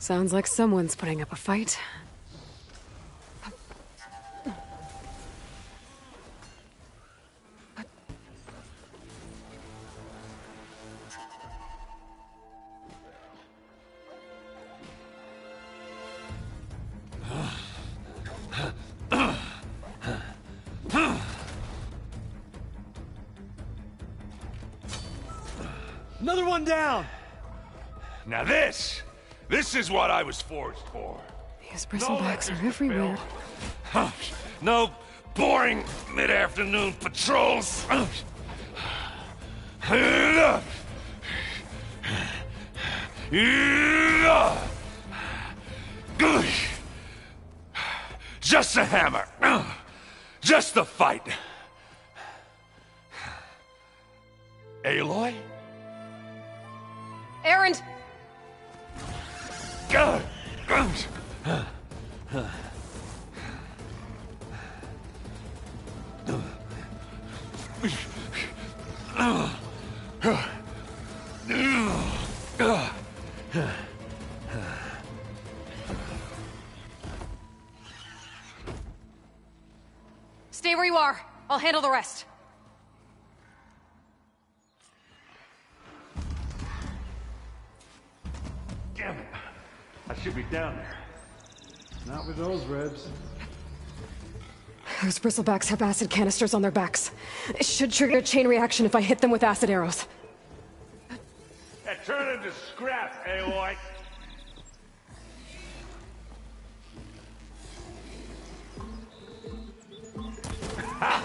Sounds like someone's putting up a fight. Another one down! Now this is what I was forged for. These bristlebacks are everywhere. No boring mid-afternoon patrols. Just a hammer. Just the fight. Aloy? Erend! Stay where you are. I'll handle the rest. Damn it. I should be down there. Not with those ribs. Those bristlebacks have acid canisters on their backs. It should trigger a chain reaction if I hit them with acid arrows. Turn into scrap, Aloy.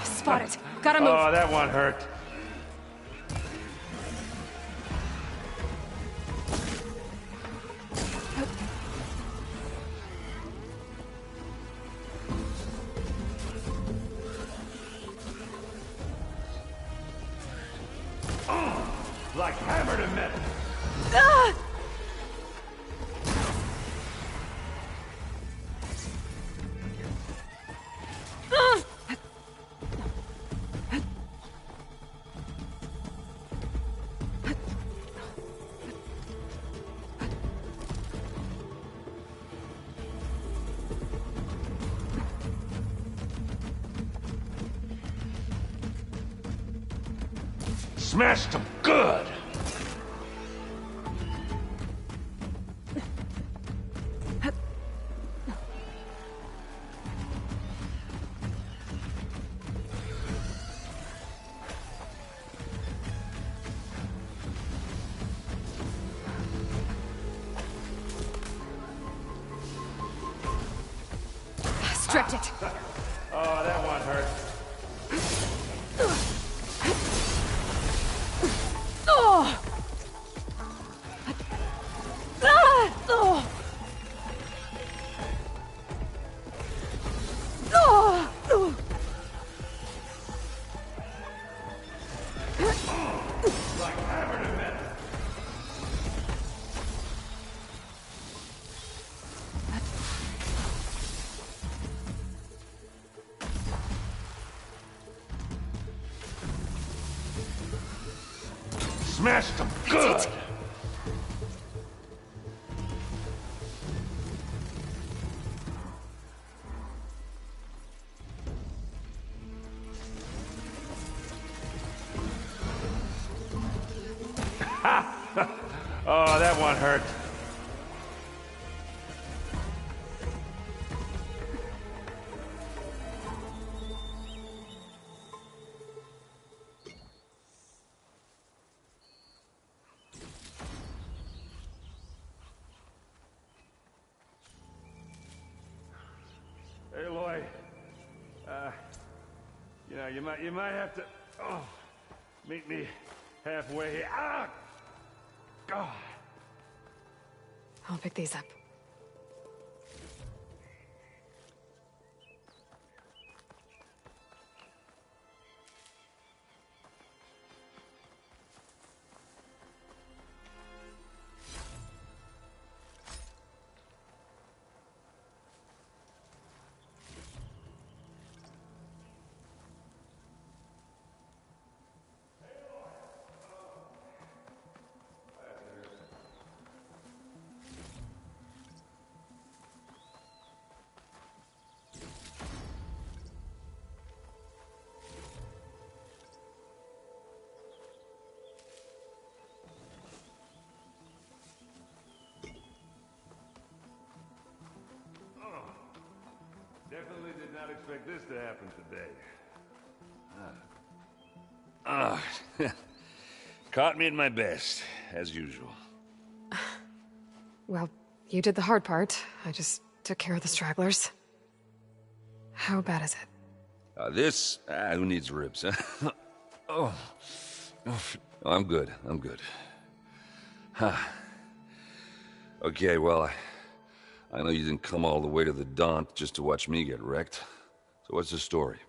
Spot it. Gotta move. Oh, that one hurt. Like hammer to metal. Ah! Smashed them good. Stripped it. Oh, that one hurt. Oh! Ah! Oh! Oh! Oh! Like hammer to metal. Smashed them good. Oh, that one hurt. Aloy, you might have to meet me halfway. Ah! God. I'll pick these up. not expect this to happen today. Caught me at my best, as usual. Well, you did the hard part. I just took care of the stragglers. How bad is it? Who needs ribs, huh? Oh. I'm good. Huh. Okay, well, I know you didn't come all the way to the Daunt just to watch me get wrecked. So what's the story?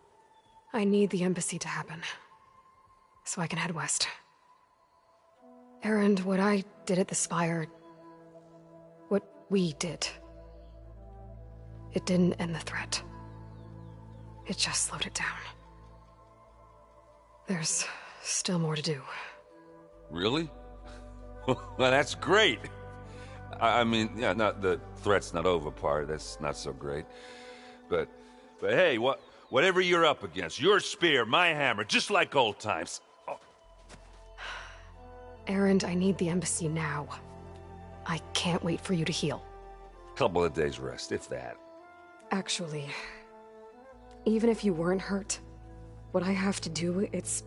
I need the embassy to happen, so I can head west. Erend, what I did at the Spire... what we did... it didn't end the threat. It just slowed it down. There's still more to do. Really? Well, that's great. I mean, yeah, not the threat's not over part. That's not so great. But hey, whatever you're up against, your spear, my hammer, just like old times. Oh. Erend, I need the embassy now. I can't wait for you to heal. Couple of days rest, if that. Actually, even if you weren't hurt, what I have to do, it's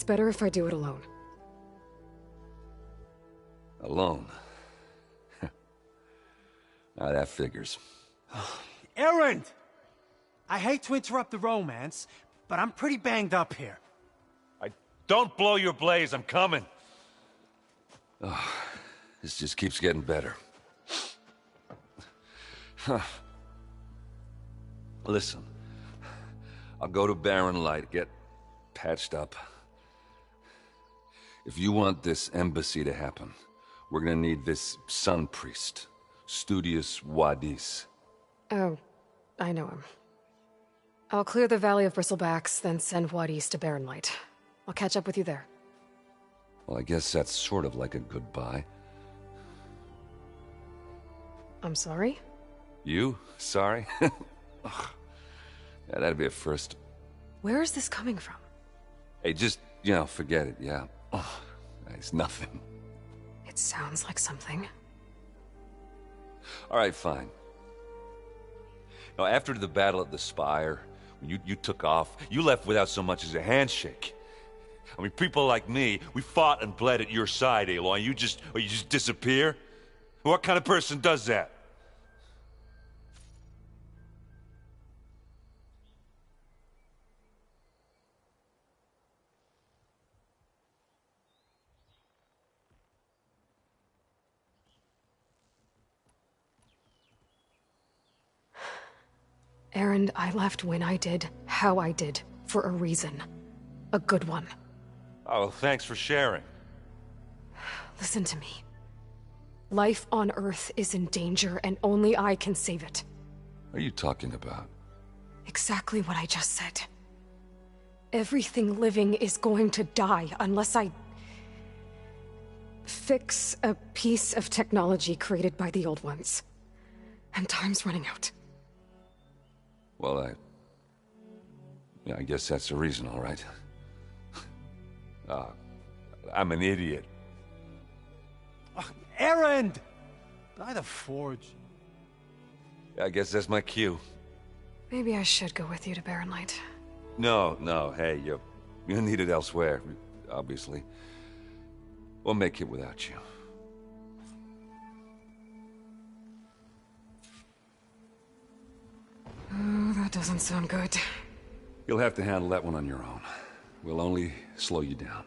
better if I do it alone. Alone? Now that figures. Erend! I hate to interrupt the romance, but I'm pretty banged up here. Don't blow your blaze, I'm coming. Oh, this just keeps getting better. Listen, I'll go to Barren Light, get patched up. If you want this embassy to happen, we're gonna need this Sun Priest, Studius Wadis. Oh, I know him. I'll clear the Valley of Bristlebacks, then send Wadis to Barren Light. I'll catch up with you there. Well, I guess that's sort of like a goodbye. I'm sorry? You? Sorry? Ugh. Yeah, that'd be a first. Where is this coming from? Hey, just, forget it, yeah. Oh, it's nothing. It sounds like something. All right, fine. Now, after the battle at the Spire, when you took off, you left without so much as a handshake. I mean, people like me, we fought and bled at your side, Aloy, and you just disappear? What kind of person does that? Erend, I left when I did, how I did, for a reason. A good one. Oh, thanks for sharing. Listen to me. Life on Earth is in danger, and only I can save it. What are you talking about? Exactly what I just said. Everything living is going to die unless I... fix a piece of technology created by the Old Ones. And time's running out. Well, I guess that's the reason, all right. I'm an idiot. Erend! By the Forge. I guess that's my cue. Maybe I should go with you to Barren Light. No, hey, you're needed elsewhere, obviously. We'll make it without you. Oh, that doesn't sound good. You'll have to handle that one on your own. We'll only slow you down.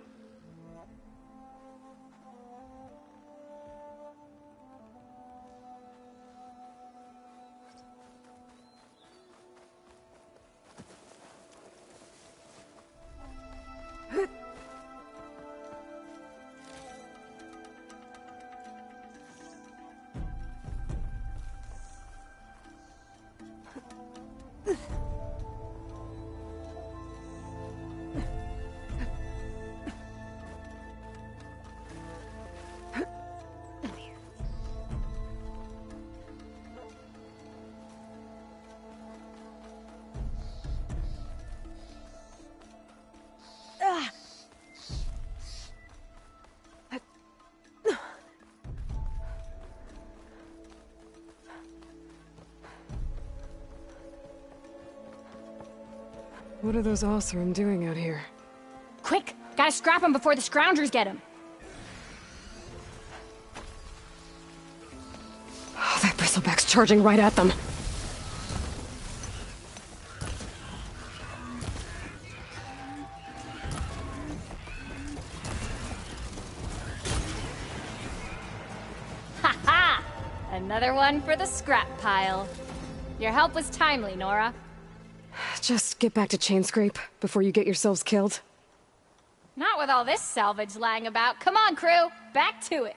What are those Oseram doing out here? Quick! Gotta scrap him before the Scroungers get him! Oh, that bristleback's charging right at them. Ha ha! Another one for the scrap pile. Your help was timely, Nora. Just get back to Chainscrape before you get yourselves killed. Not with all this salvage lying about. Come on, crew! Back to it!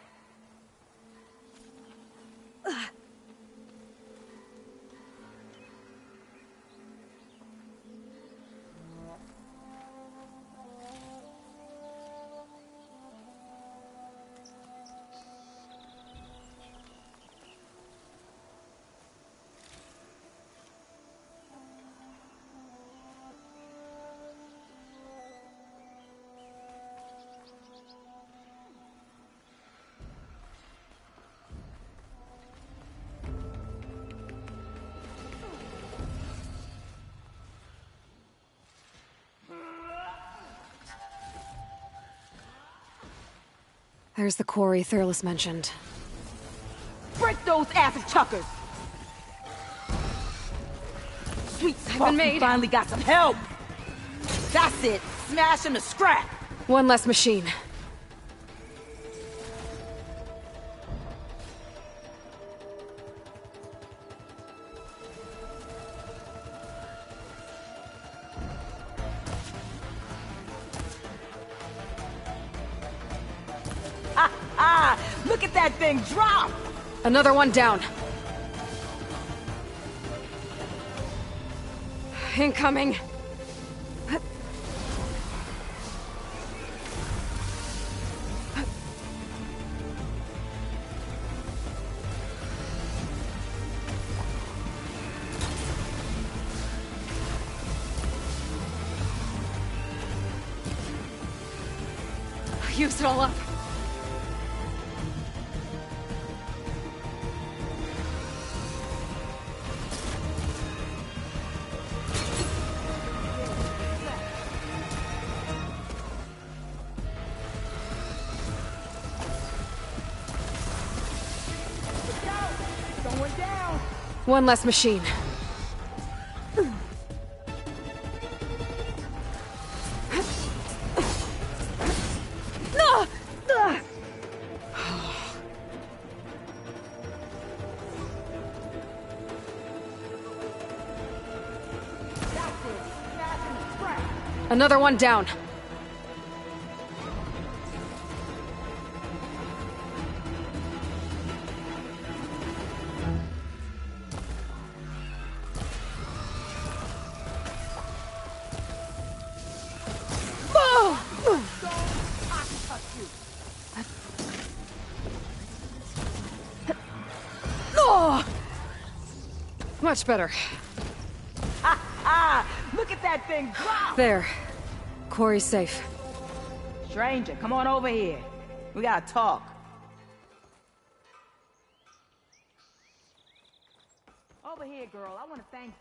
There's the quarry Thurles mentioned. Break those acid chuckers! Sweet I've been made. You finally got some help! That's it! Smash him to scrap! One less machine. Look at that thing drop! Another one down. Incoming. Used it all up. One less machine. Another one down. Much better. Look at that thing drop! There. Quarry's safe. Stranger, come on over here. We gotta talk. Over here, girl. I want to thank you.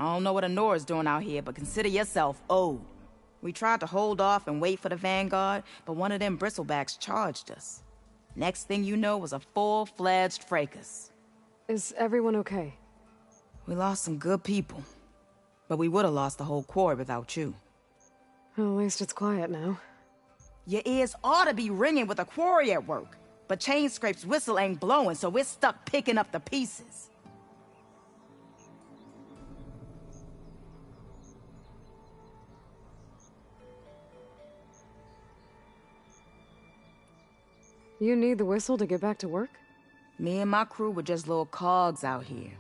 I don't know what Honora's doing out here, but consider yourself owed. We tried to hold off and wait for the Vanguard, but one of them bristlebacks charged us. Next thing you know was a full-fledged fracas. Is everyone okay? We lost some good people, but we would have lost the whole quarry without you. Well, at least it's quiet now. Your ears ought to be ringing with a quarry at work, but Chainscrape's whistle ain't blowing, so we're stuck picking up the pieces. You need the whistle to get back to work? Me and my crew were just little cogs out here.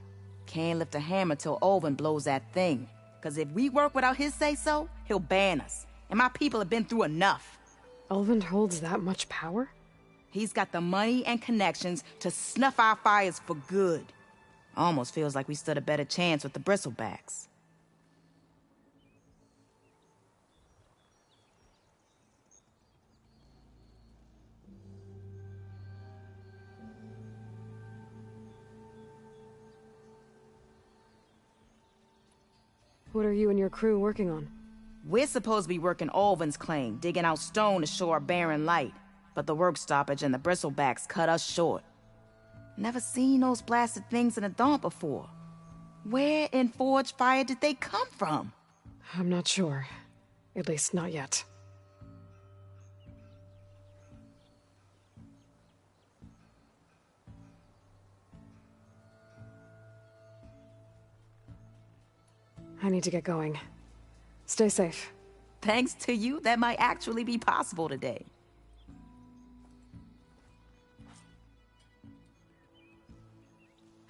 Can't lift a hammer till Olvin blows that thing. Cause if we work without his say-so, he'll ban us. And my people have been through enough. Ulvund holds that much power? He's got the money and connections to snuff our fires for good. Almost feels like we stood a better chance with the Bristlebacks. What are you and your crew working on? We're supposed to be working Olvin's claim, digging out stone to show our barren light. But the work stoppage and the Bristlebacks cut us short. Never seen those blasted things in a Daunt before. Where in Forge Fire did they come from? I'm not sure. At least not yet. I need to get going. Stay safe. Thanks to you, that might actually be possible today.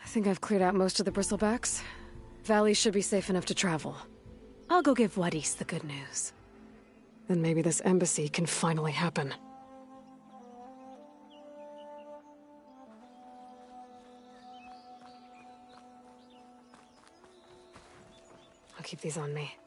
I think I've cleared out most of the Bristlebacks. Valley should be safe enough to travel. I'll go give Wadis the good news. Then maybe this embassy can finally happen. I'll keep these on me.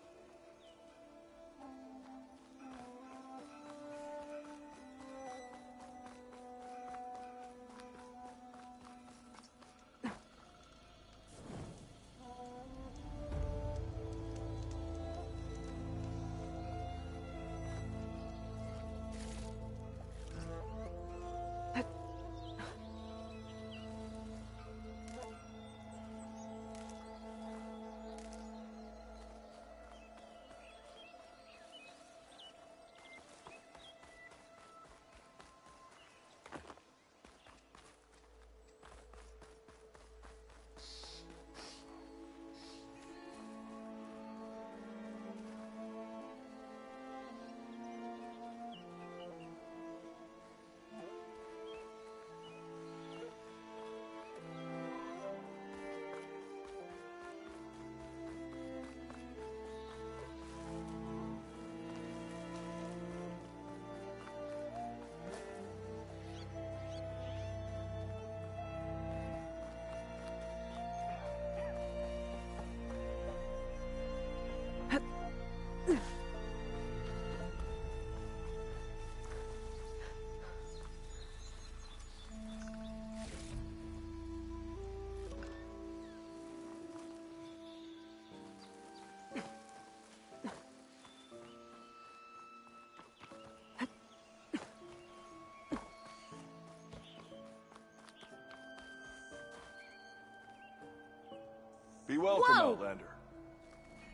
Be welcome, Outlander.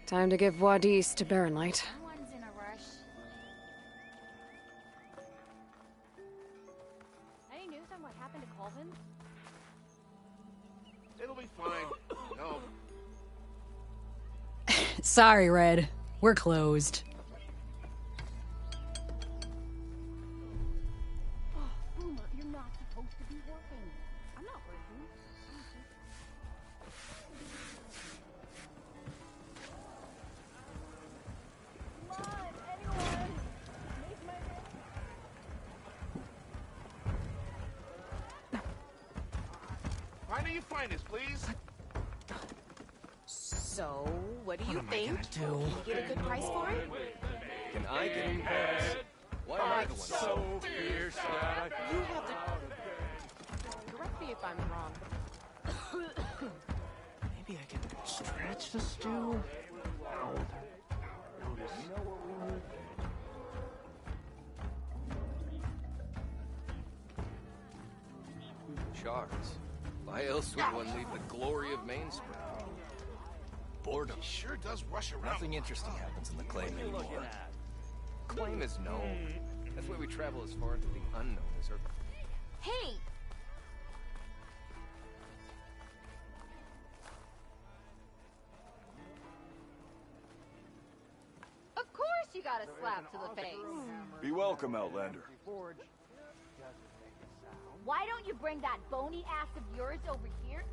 Time to give Wadis to Barrenlight. No one's in a rush. Any news on what happened to Colvin? It'll be fine. No. Sorry, Red. We're closed. Boomer, you're not supposed to be working. I'm not working. Come on, anyone! Make my Find your finest, please. So, what do you think? Do. Can you get a good price for it? Can I get in Paris? Why am I the one? So fierce that You have to... Correct me if I'm wrong. Maybe I can stretch the stew? Shards. Why else would one leave the glory of Mainspring? Boredom. sure does rush around. Nothing interesting happens in the claim anymore. Claim is known. That's why we travel as far into the unknown as our... Hey! Of course you got a slap to the face. Be welcome, Outlander. Why don't you bring that bony ass of yours over here?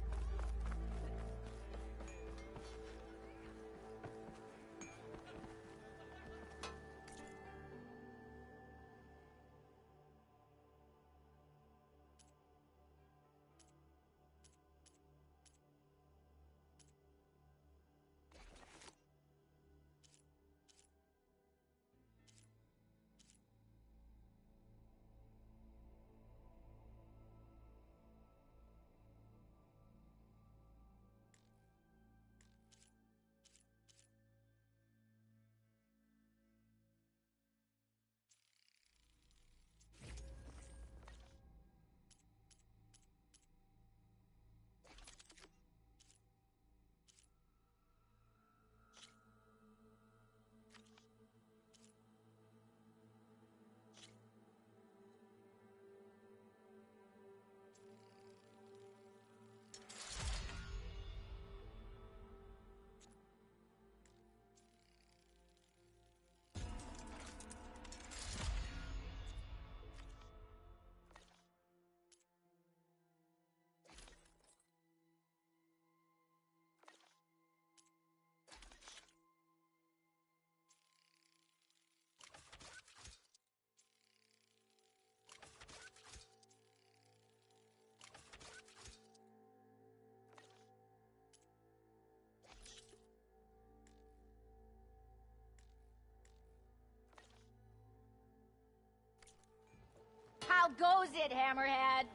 How goes it, Hammerhead?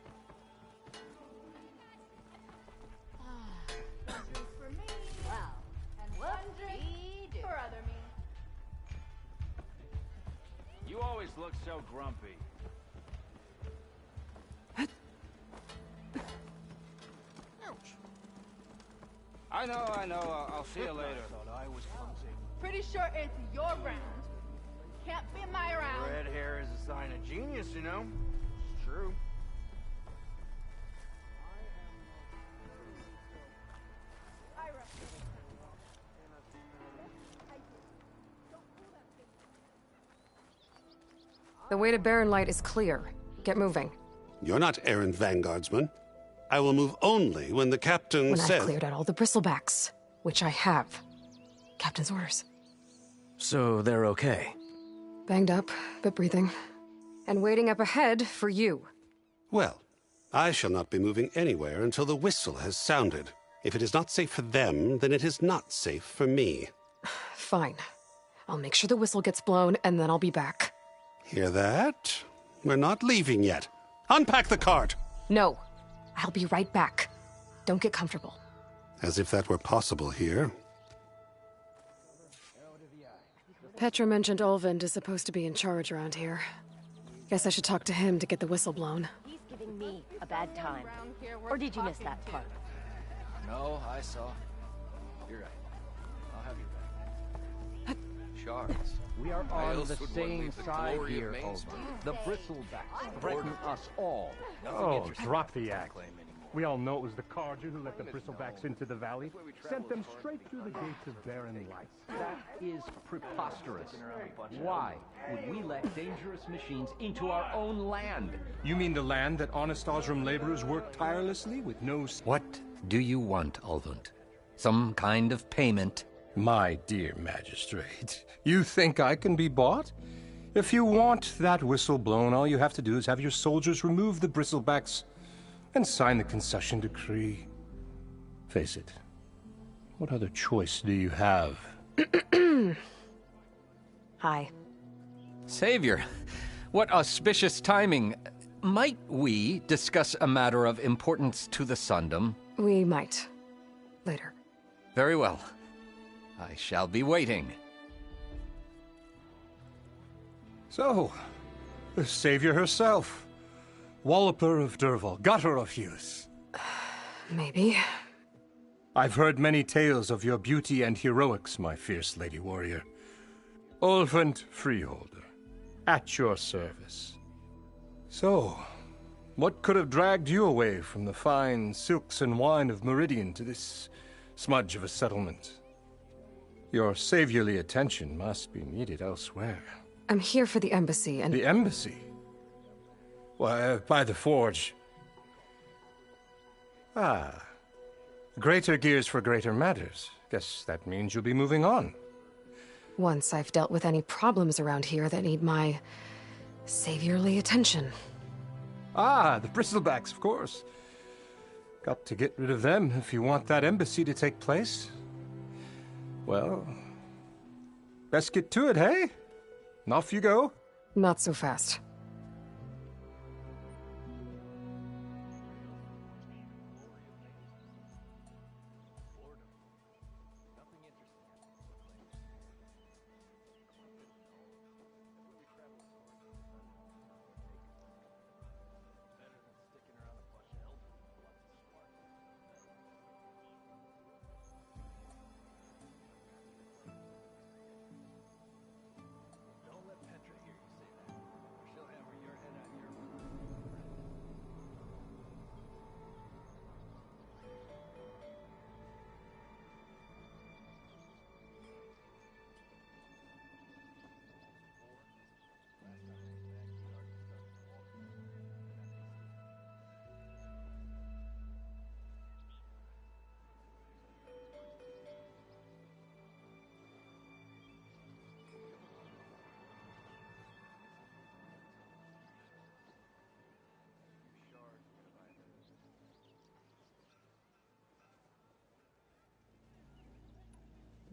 For me, Well, and one what drink we do. for other me. You always look so grumpy. I know. I'll see you later. Pretty sure it's your ground. Can't be my round. Red hair is a sign of genius, you know? It's true. The way to Barren Light is clear. Get moving. You're not errant vanguardsman. I will move only when the captain When says... I've cleared out all the bristlebacks, which I have. Captain's orders. So they're okay? Banged up, but breathing. And waiting up ahead for you. Well, I shall not be moving anywhere until the whistle has sounded. If it is not safe for them, then it is not safe for me. Fine. I'll make sure the whistle gets blown, and then I'll be back. Hear that? We're not leaving yet. Unpack the cart! No. I'll be right back. Don't get comfortable. As if that were possible here. Petra mentioned Olvind is supposed to be in charge around here. Guess I should talk to him to get the whistle blown. He's giving me a bad time. Or did you miss that part? No, I saw. You're right. I'll have you back. Shards. We are Why on else the would one same leave the side glory of here, Main Olva. Street? The Bristlebacks threaten us all. Oh, drop the act. We all know it was the Carja who let the Bristlebacks into the valley, sent them straight through the gates of Barren Light. That is preposterous. Why would we let dangerous machines into our own land? You mean the land that honest Osram laborers work tirelessly with no... What do you want, Olvund? Some kind of payment? My dear magistrate, you think I can be bought? If you want that whistle blown, all you have to do is have your soldiers remove the Bristlebacks and sign the concession decree. Face it, what other choice do you have? Hi. Savior, what auspicious timing. Might we discuss a matter of importance to the Sundom? We might. Later. Very well. I shall be waiting. So, the Savior herself. Walloper of Derval, gutter of youth. Maybe. I've heard many tales of your beauty and heroics, my fierce lady warrior. Olvund Freeholder, at your service. So, what could have dragged you away from the fine silks and wine of Meridian to this smudge of a settlement? Your saviorly attention must be needed elsewhere. I'm here for the embassy and... The embassy? Why, by the forge, Ah. Greater gears for greater matters. Guess that means you'll be moving on. Once I've dealt with any problems around here that need my saviorly attention. Ah, the Bristlebacks, of course. Got to get rid of them if you want that embassy to take place. Well, best get to it, hey? And off you go. Not so fast.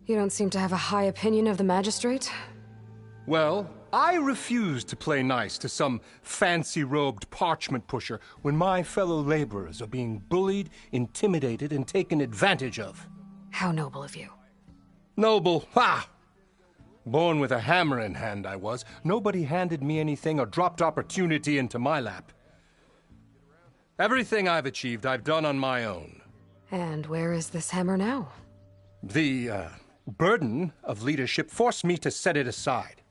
You don't seem to have a high opinion of the Magistrate? Well, I refuse to play nice to some fancy-robed parchment pusher when my fellow laborers are being bullied, intimidated, and taken advantage of. How noble of you. Noble? Ha! Born with a hammer in hand, I was. Nobody handed me anything or dropped opportunity into my lap. Everything I've achieved, I've done on my own. And where is this hammer now? The, burden of leadership forced me to set it aside.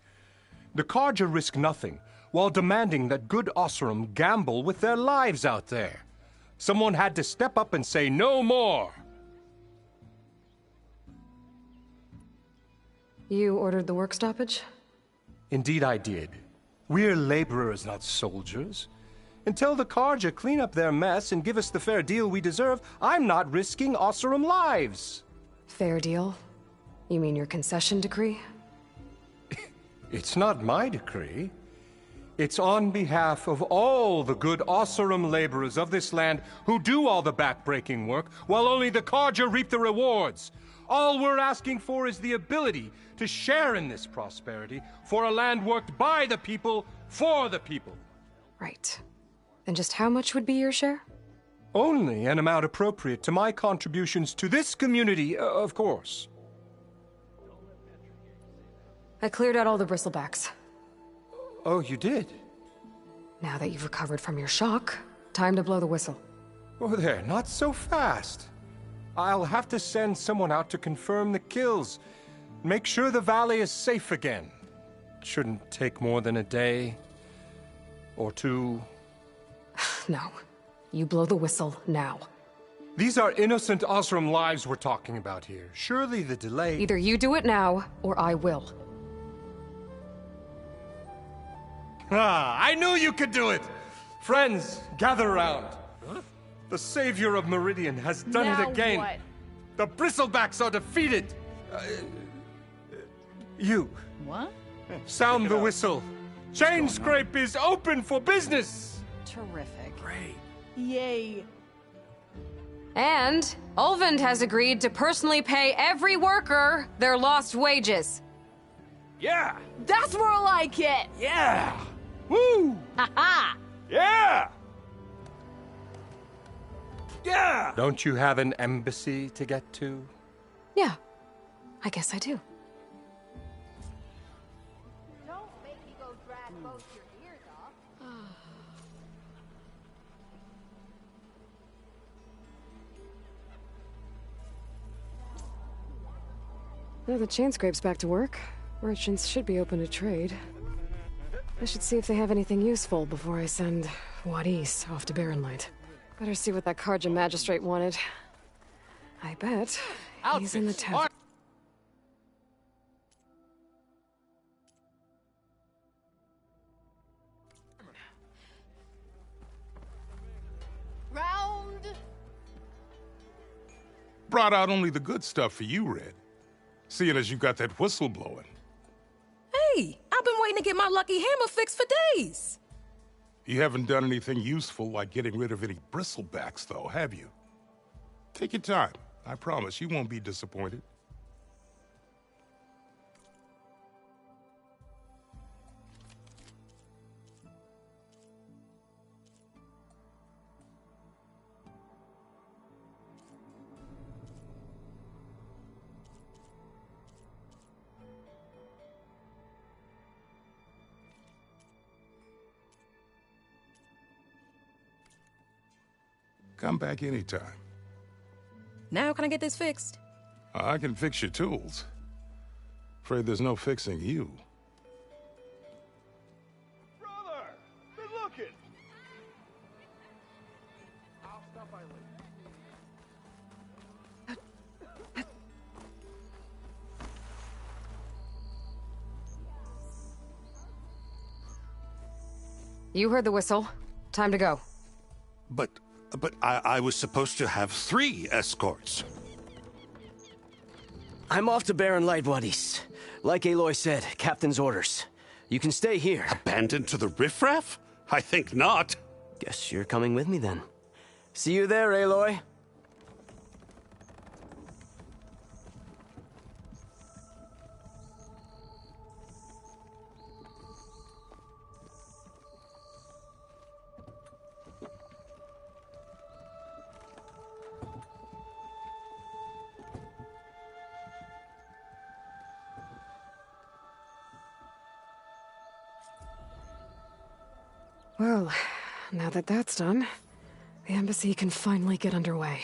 The Carja risk nothing, while demanding that good Oseram gamble with their lives out there. Someone had to step up and say no more. You ordered the work stoppage? Indeed I did. We're laborers, not soldiers. Until the Carja clean up their mess and give us the fair deal we deserve, I'm not risking Oseram lives. Fair deal? You mean your concession decree? It's not my decree. It's on behalf of all the good Oseram laborers of this land who do all the backbreaking work, while only the Carja reap the rewards. All we're asking for is the ability to share in this prosperity for a land worked by the people, for the people. Right. And just how much would be your share? Only an amount appropriate to my contributions to this community, of course. I cleared out all the Bristlebacks. Oh, you did? Now that you've recovered from your shock, time to blow the whistle. Oh, there, not so fast. I'll have to send someone out to confirm the kills. Make sure the valley is safe again. It shouldn't take more than a day. Or two. No. You blow the whistle now. These are innocent Oseram lives we're talking about here. Surely the delay... Either you do it now, or I will. Ah, I knew you could do it! Friends, gather around. Huh? The savior of Meridian has done it again. What? The Bristlebacks are defeated. You. What? Sound the whistle. Chainscrape is open for business. Terrific. Great. Yay. And Ulvund has agreed to personally pay every worker their lost wages. Yeah! That's more like it! Yeah! Woo! Ha-ha! Yeah! Yeah! Don't you have an embassy to get to? Yeah, I guess I do. Don't make me go drag both your ears off. Now the Chainscrape's back to work. Merchants should be open to trade. I should see if they have anything useful before I send Wadis off to Barrenlight. Better see what that Carja magistrate wanted. I bet he's in the tavern. Round brought out only the good stuff for you, Red. Seeing as you got that whistle blowing. Hey, I've been waiting to get my lucky hammer fixed for days. You haven't done anything useful like getting rid of any bristlebacks, though, have you? Take your time. I promise you won't be disappointed. Come back anytime. Now can I get this fixed? I can fix your tools. Afraid there's no fixing you. Brother! Good looking! I'll stop by later. You heard the whistle. Time to go. But I was supposed to have 3 escorts. I'm off to Barren Light, Wadis. Like Aloy said, Captain's orders. You can stay here. Abandoned to the riffraff? I think not. Guess you're coming with me then. See you there, Aloy. Well, now that that's done, the embassy can finally get underway.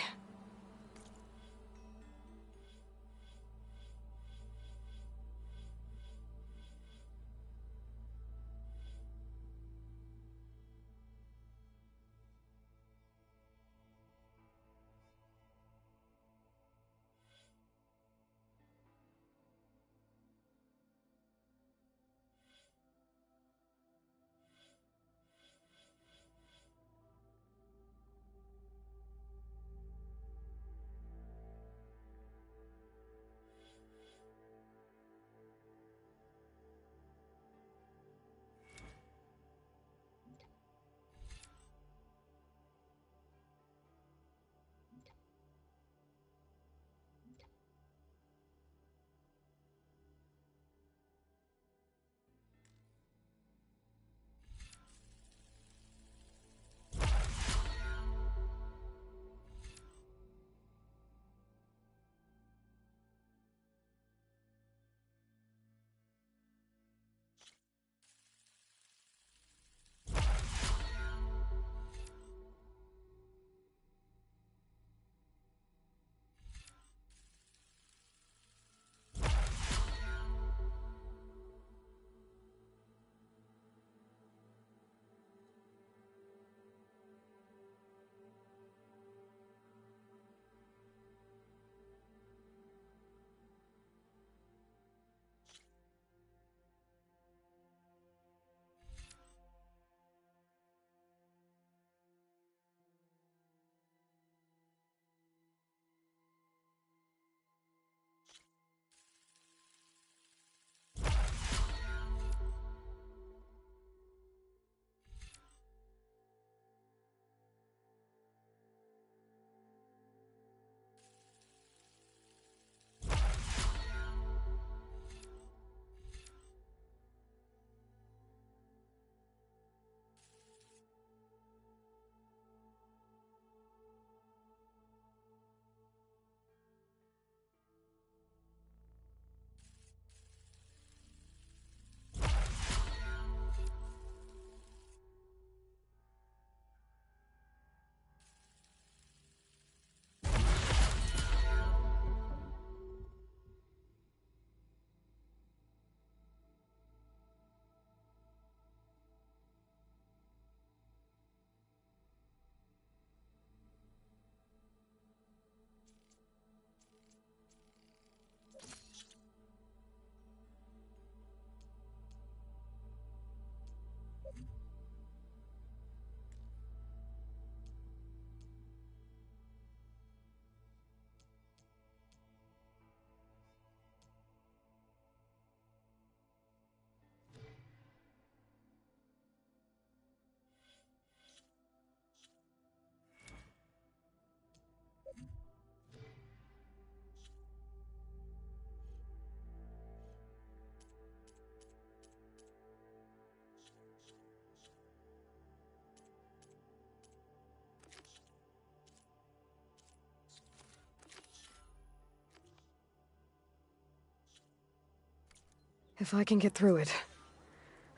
If I can get through it,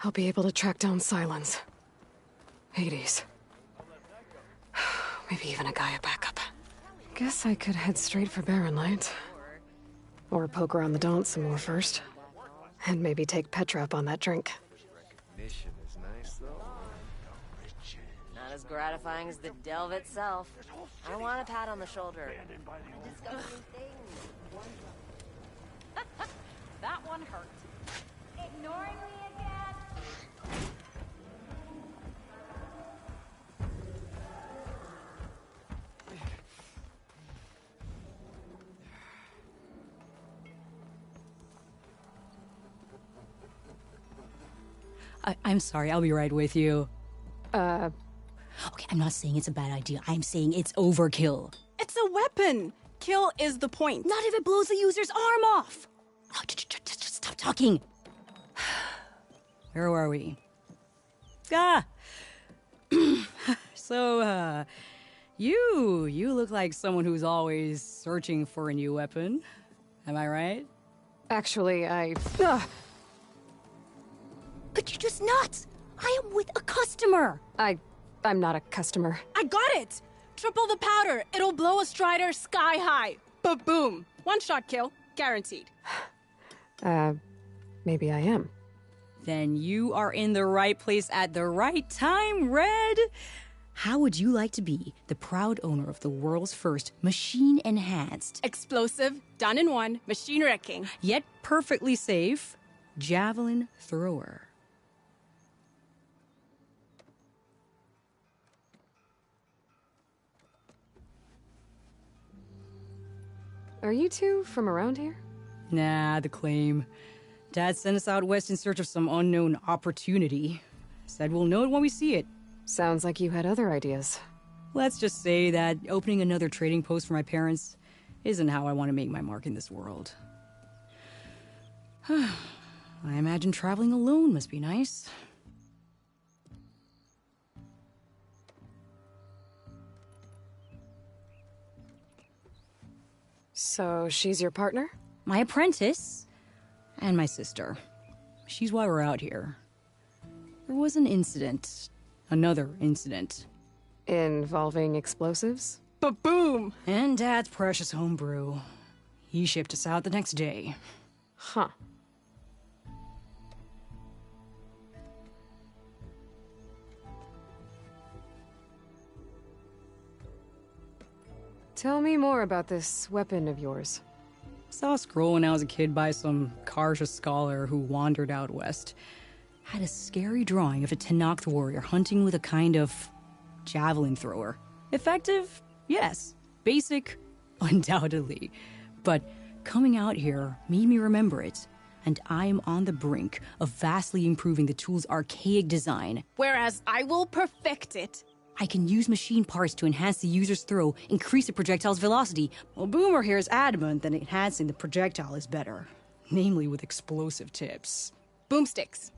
I'll be able to track down Sylens. Hades. Maybe even a Gaia backup. Guess I could head straight for Barren Light. Or poke around the Daunt some more first. And maybe take Petra up on that drink. Recognition is nice, though. Not as gratifying as the delve itself. I want a pat on the shoulder. That one hurt. Ignoring me again? I'm sorry, I'll be right with you. Okay, I'm not saying it's a bad idea. I'm saying it's overkill. It's a weapon! Kill is the point. Not if it blows the user's arm off! Oh, just stop talking. Where were we? So, you look like someone who's always searching for a new weapon. Am I right? Actually, But you're just nuts! I am with a customer! I'm not a customer. I got it! Triple the powder. It'll blow a Strider sky high. Ba-boom. One-shot kill. Guaranteed. Maybe I am. Then you are in the right place at the right time, Red! How would you like to be the proud owner of the world's first machine-enhanced... Explosive, done in one, machine wrecking. Yet perfectly safe, javelin thrower. Are you two from around here? Nah, the claim. Dad sent us out west in search of some unknown opportunity. Said we'll know it when we see it. Sounds like you had other ideas. Let's just say that opening another trading post for my parents isn't how I want to make my mark in this world. I imagine traveling alone must be nice. So she's your partner? My apprentice? And my sister. She's why we're out here. There was an incident. Another incident. Involving explosives? Ba-boom! And Dad's precious homebrew. He shipped us out the next day. Huh. Tell me more about this weapon of yours. Saw a scroll when I was a kid by some Karja scholar who wandered out west. Had a scary drawing of a Tenakth warrior hunting with a kind of javelin thrower. Effective? Yes. Basic? Undoubtedly. But coming out here made me remember it, and I am on the brink of vastly improving the tool's archaic design. Whereas I will perfect it. I can use machine parts to enhance the user's throw, increase the projectile's velocity. Well, Boomer here is adamant that enhancing the projectile is better. Namely with explosive tips. Boomsticks.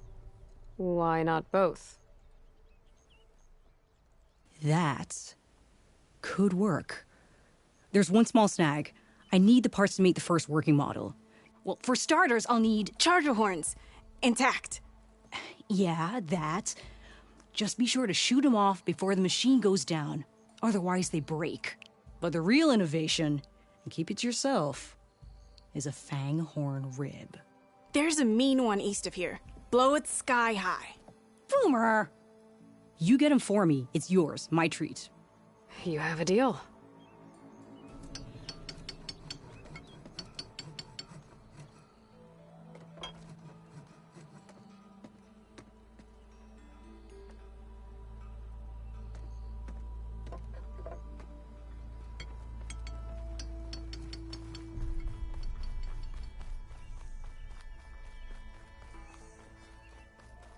Why not both? That could work. There's one small snag. I need the parts to make the first working model. Well, for starters, I'll need charger horns. Intact. Yeah, that. Just be sure to shoot them off before the machine goes down. Otherwise, they break. But the real innovation, and keep it to yourself, is a fang horn rib. There's a mean one east of here. Blow it sky high. Boomer! You get him for me. It's yours. My treat. You have a deal.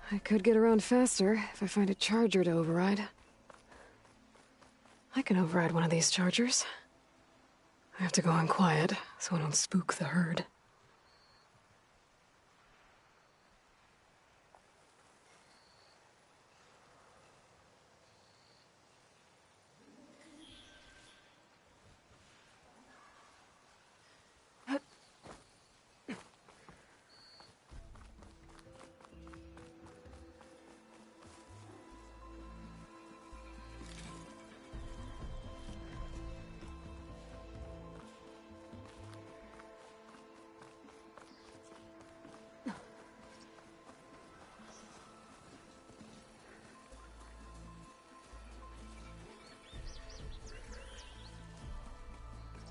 I could get around faster if I find a charger to override. I can override one of these chargers. I have to go in quiet so I don't spook the herd.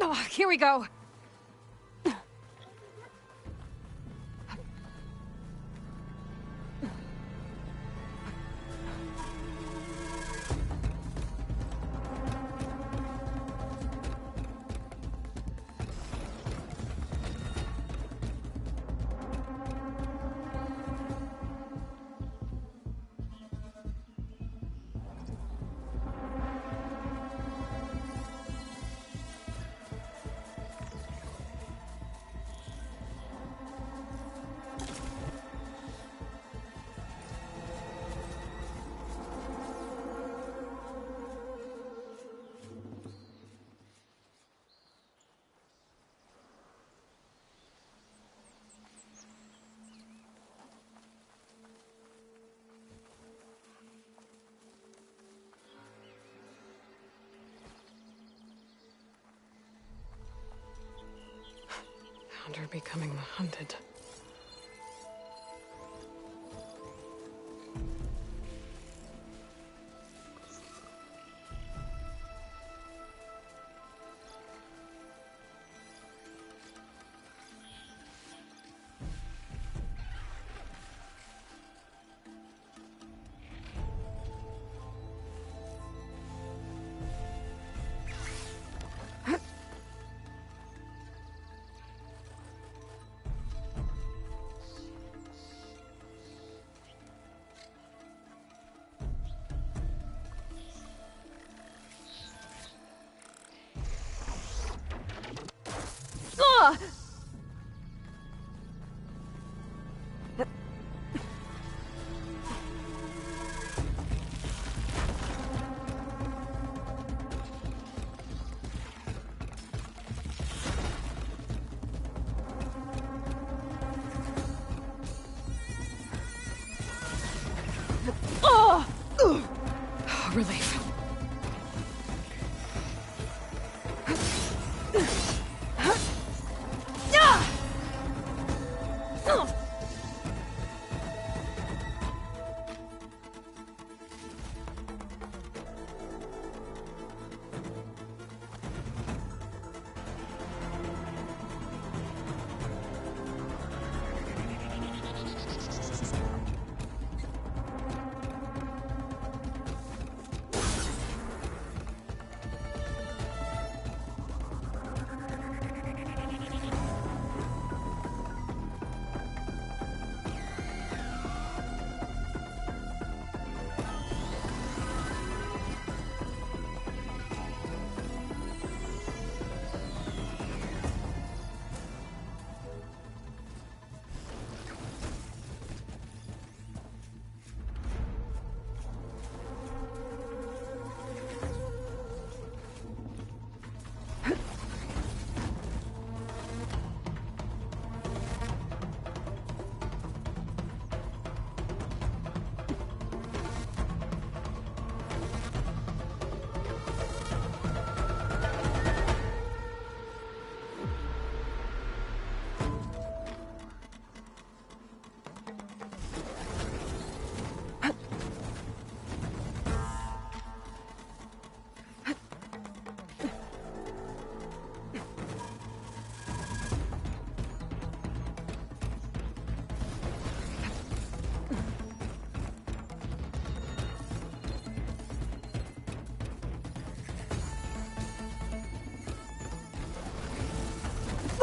Oh, here we go. Founder becoming the hunted. Relief.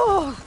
Oh!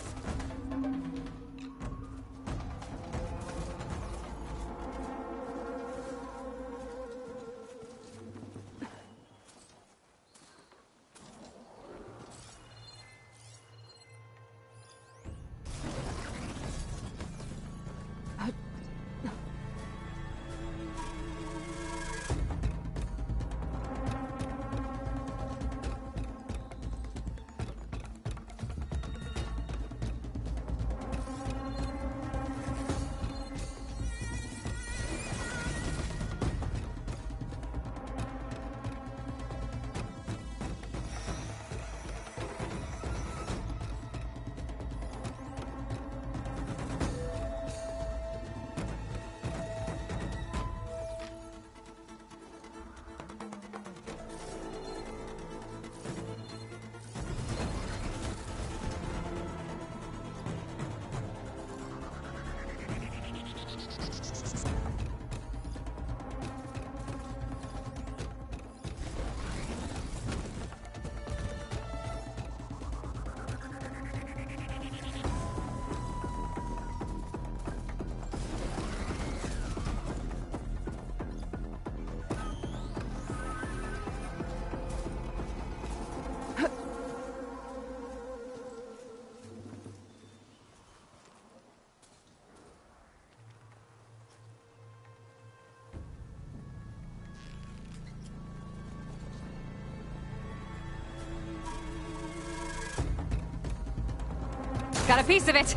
got a piece of it.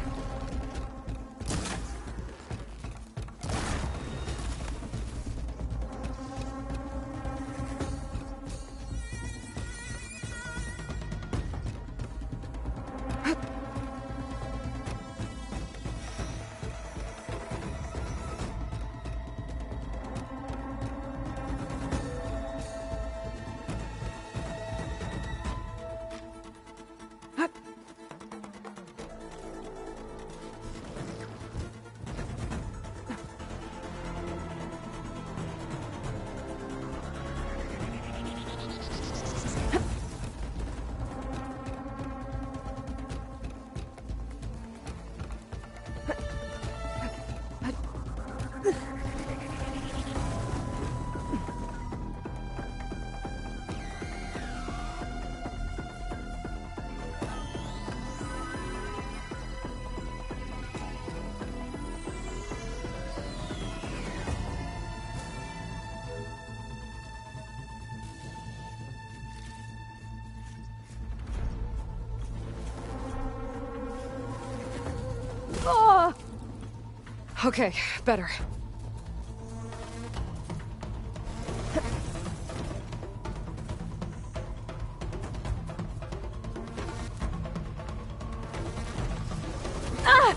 Oh! Okay, better. Ah!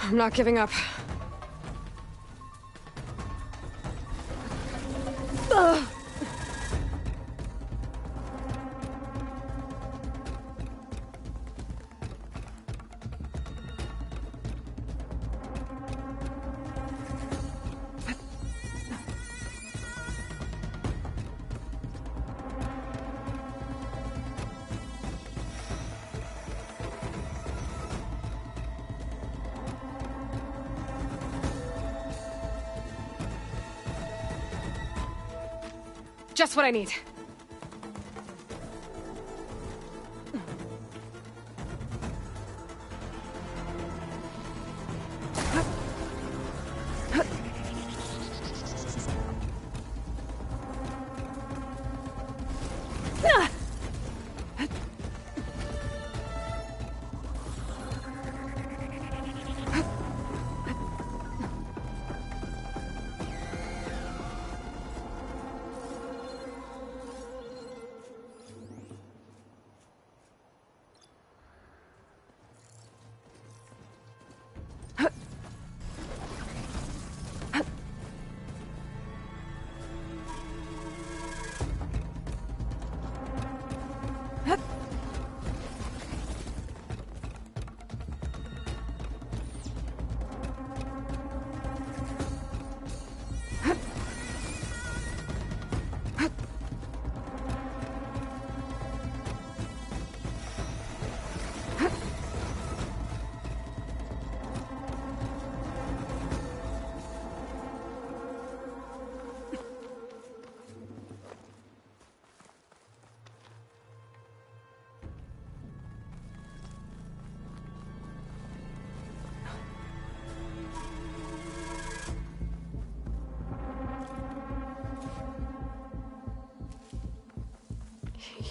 I'm not giving up. Ugh. Just what I need.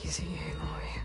Easy, Aloy.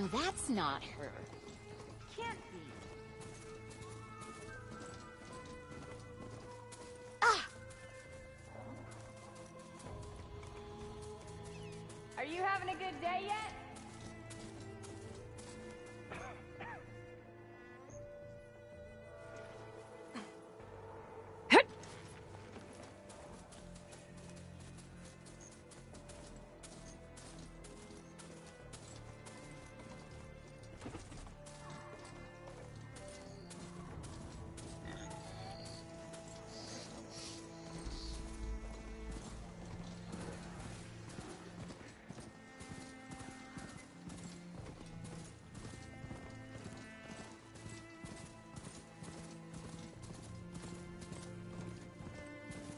No, that's not her. Can't be. Ah! Are you having a good day yet?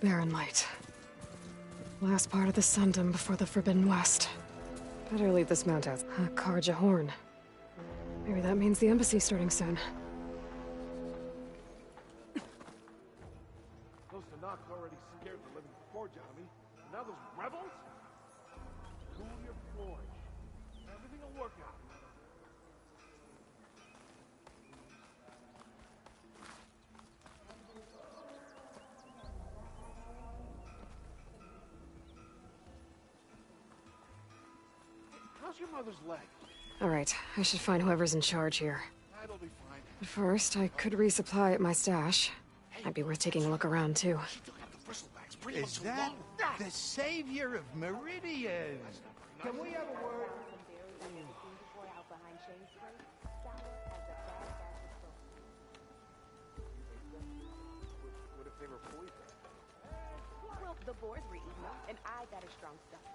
Barren Light. Last part of the Sundom before the Forbidden West. Better leave this mount out. Karja Horn. Maybe that means the embassy's starting soon. Those Tenakths already scared the living Forge out of me. Now those rebels? Cool your Forge. Everything will work out. How's your mother's leg? Alright, I should find whoever's in charge here. That'll be fine. But first, I could resupply at my stash. Might be worth taking a look around, too. Is that the savior of Meridian? Can we have a word? What if they were poisoned? Well, the boars were eating them, and I got a strong stomach.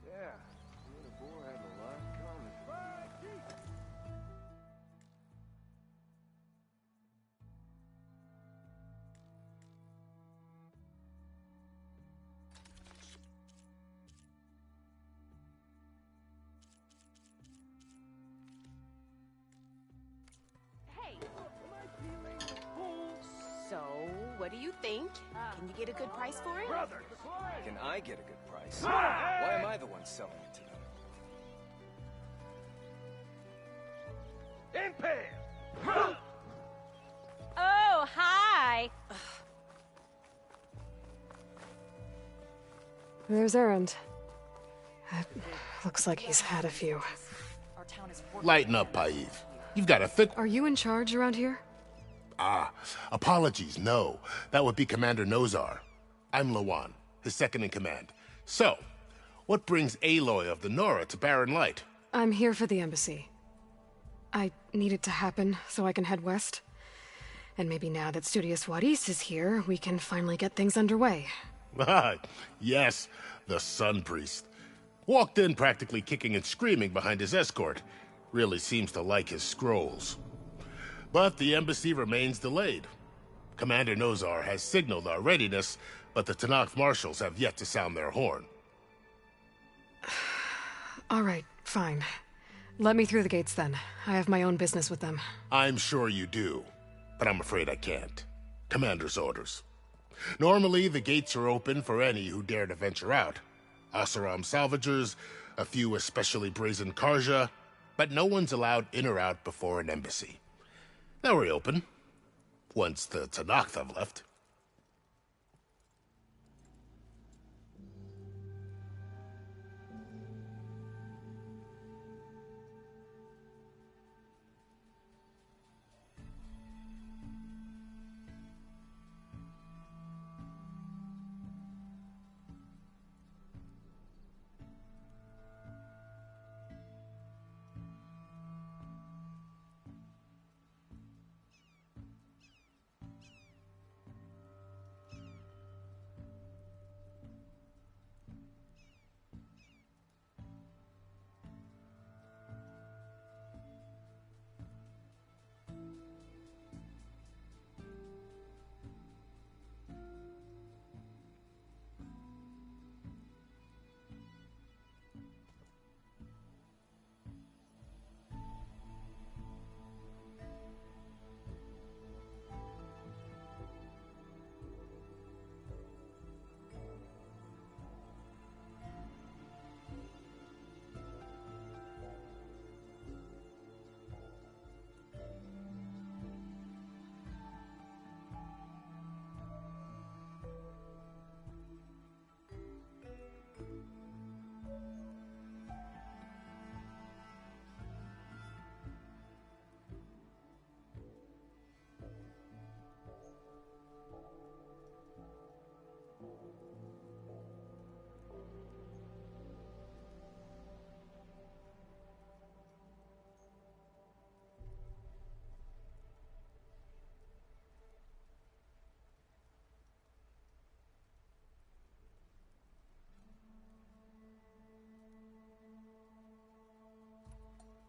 Yeah, me and the boar have a lot in common. Hey! So, what do you think? Can you get a good price for it? Brother! Can I get a good price? Why am I the one selling it to them? Impale! Oh, hi! There's Erend. Looks like he's had a few. Lighten up, Paiv. You've got a thick... Are you in charge around here? Ah, apologies, no. That would be Commander Nozar. I'm Lawan, his second-in-command. So, what brings Aloy of the Nora to Barren Light? I'm here for the embassy. I need it to happen so I can head west. And maybe now that Studious Wadis is here, we can finally get things underway. Ah, yes, the Sun Priest. Walked in practically kicking and screaming behind his escort. Really seems to like his scrolls. But the embassy remains delayed. Commander Nozar has signaled our readiness, but the Tenakth marshals have yet to sound their horn. All right, fine. Let me through the gates then. I have my own business with them. I'm sure you do, but I'm afraid I can't. Commander's orders. Normally, the gates are open for any who dare to venture out. Oseram salvagers, a few especially brazen Karja, but no one's allowed in or out before an embassy. They'll reopen, once the Tenakth have left.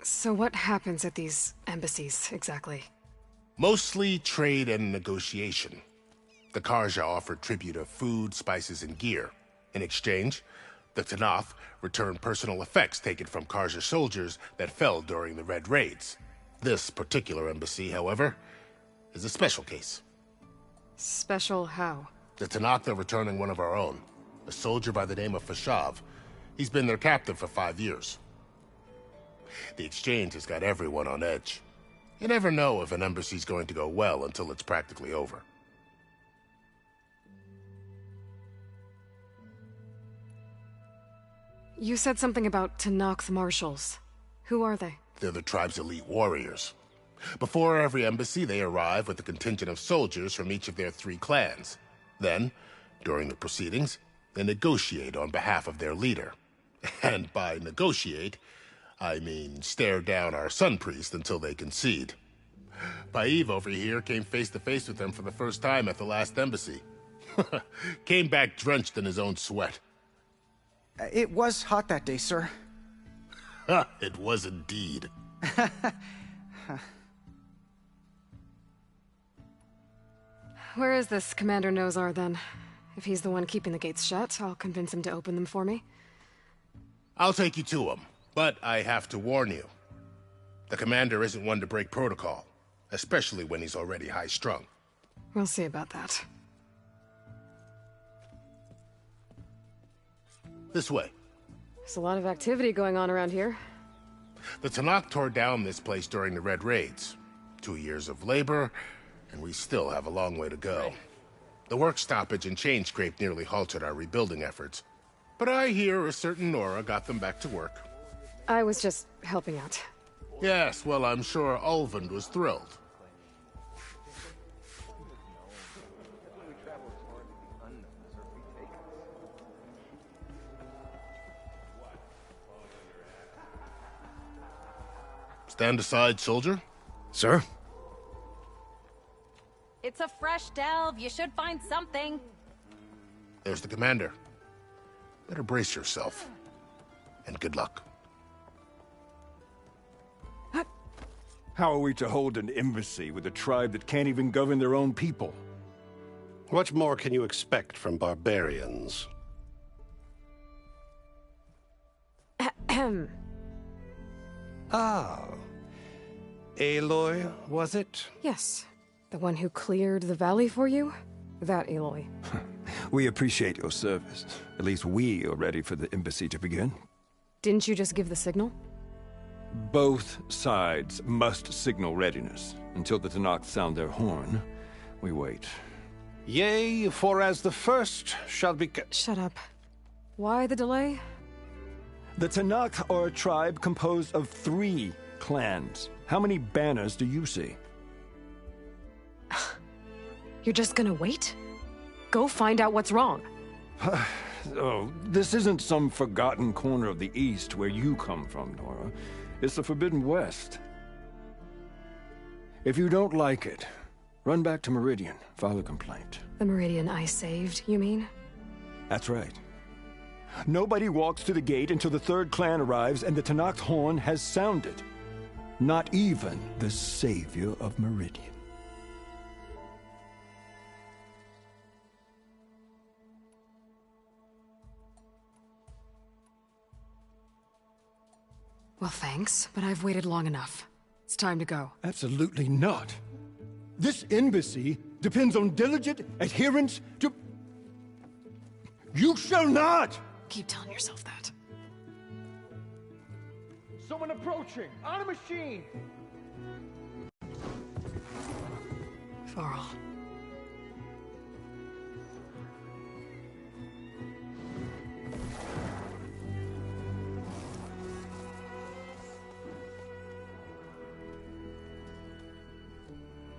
So what happens at these embassies, exactly? Mostly trade and negotiation. The Karja offer tribute of food, spices, and gear. In exchange, the Tenakth return personal effects taken from Karja soldiers that fell during the Red Raids. This particular embassy, however, is a special case. Special how? The Tenakth are returning one of our own, a soldier by the name of Fashav. He's been their captain for 5 years. The exchange has got everyone on edge. You never know if an embassy's going to go well until it's practically over. You said something about Tenakth marshals. Who are they? They're the tribe's elite warriors. Before every embassy, they arrive with a contingent of soldiers from each of their 3 clans. Then, during the proceedings, they negotiate on behalf of their leader. And by negotiate, I mean stare down our Sun Priest until they concede. Paiv over here came face to face with them for the first time at the last embassy. Came back drenched in his own sweat. It was hot that day, sir. It was indeed. Where is this Commander Nozar, then? If he's the one keeping the gates shut, I'll convince him to open them for me. I'll take you to him, but I have to warn you. The commander isn't one to break protocol, especially when he's already high-strung. We'll see about that. This way. There's a lot of activity going on around here. The Tenakth tore down this place during the Red Raids. 2 years of labor, and we still have a long way to go. The work stoppage and chain scrape nearly halted our rebuilding efforts. But I hear a certain Nora got them back to work. I was just helping out. Yes, well, I'm sure Ulvund was thrilled. Stand aside, soldier. Sir? It's a fresh delve. You should find something. There's the commander. Better brace yourself. And good luck. How are we to hold an embassy with a tribe that can't even govern their own people? What more can you expect from barbarians? Ahem. Ah. Aloy, was it? Yes. The one who cleared the valley for you? That Aloy. We appreciate your service. At least we are ready for the embassy to begin. Didn't you just give the signal? Both sides must signal readiness. Until the Tenakth sound their horn, we wait. Yea, for as the first shall be... Shut up. Why the delay? The Tenakth are a tribe composed of 3 clans. How many banners do you see? You're just gonna wait? Go find out what's wrong. Oh, this isn't some forgotten corner of the East where you come from, Nora. It's the Forbidden West. If you don't like it, run back to Meridian, file a complaint. The Meridian I saved, you mean? That's right. Nobody walks to the gate until the 3rd clan arrives and the Tenakth horn has sounded. Not even the savior of Meridian. Well, thanks, but I've waited long enough. It's time to go. Absolutely not. This embassy depends on diligent adherence to... You shall not! Keep telling yourself that. Someone approaching! On a machine! Varl.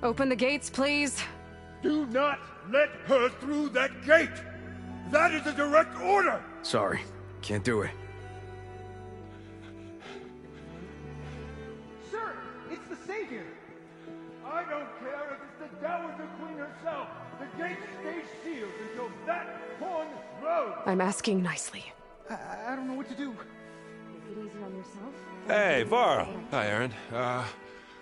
Open the gates, please. Do not let her through that gate! That is a direct order! Sorry, can't do it. Sir, it's the Savior! I don't care if it's the Dowager Queen herself! The gate stays sealed until that horn blows! I'm asking nicely. I don't know what to do. Take it easy on yourself. Hey, Varl. Hi, Aaron.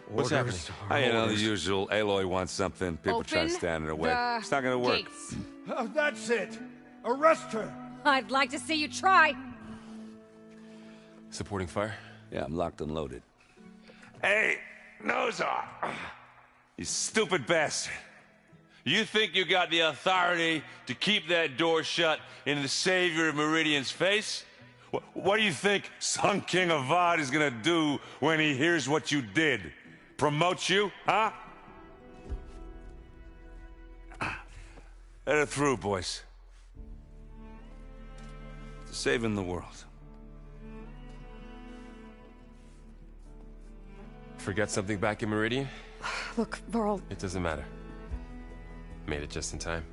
What's happening? You know, the usual. Aloy wants something. People try to Open stand in her way. the It's not gonna work. gates. Oh, that's it! Arrest her! I'd like to see you try. Supporting fire? Yeah, I'm locked and loaded. Hey, Nozar! You stupid bastard. You think you got the authority to keep that door shut in the savior of Meridian's face? What do you think Sun King Avad is gonna do when he hears what you did? Promote you, huh? Let her through, boys. Saving the world. Forget something back in Meridian? Look, Varl. It doesn't matter. Made it just in time.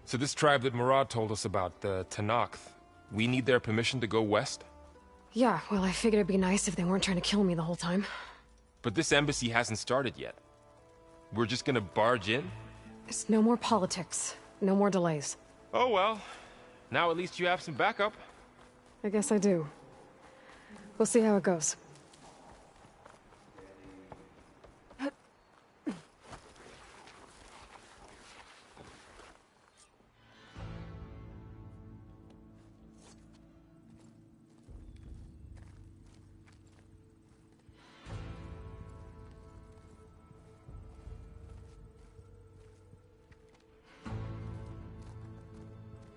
So this tribe that Murad told us about, the Tenakth, we need their permission to go west? Yeah, well, I figured it'd be nice if they weren't trying to kill me the whole time. But this embassy hasn't started yet. We're just gonna barge in? It's no more politics. No more delays. Oh well. Now at least you have some backup. I guess I do. We'll see how it goes.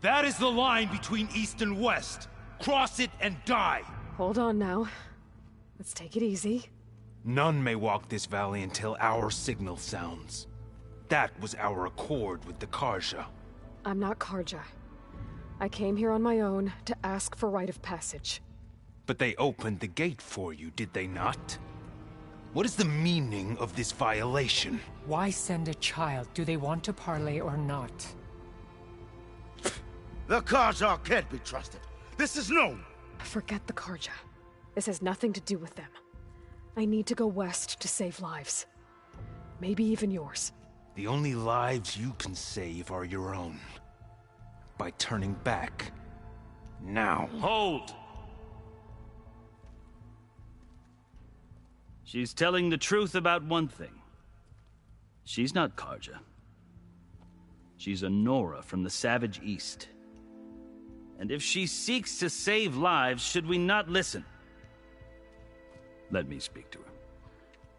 That is the line between East and West. Cross it and die. Hold on now. Let's take it easy. None may walk this valley until our signal sounds. That was our accord with the Karja. I'm not Karja. I came here on my own to ask for rite of passage. But they opened the gate for you, did they not? What is the meaning of this violation? Why send a child? Do they want to parley or not? The Karja can't be trusted. This is known. Forget the Karja. This has nothing to do with them. I need to go west to save lives. Maybe even yours. The only lives you can save are your own. By turning back. Now. Hold! She's telling the truth about one thing. She's not Carja. She's a Nora from the Savage East. And if she seeks to save lives, should we not listen? Let me speak to her.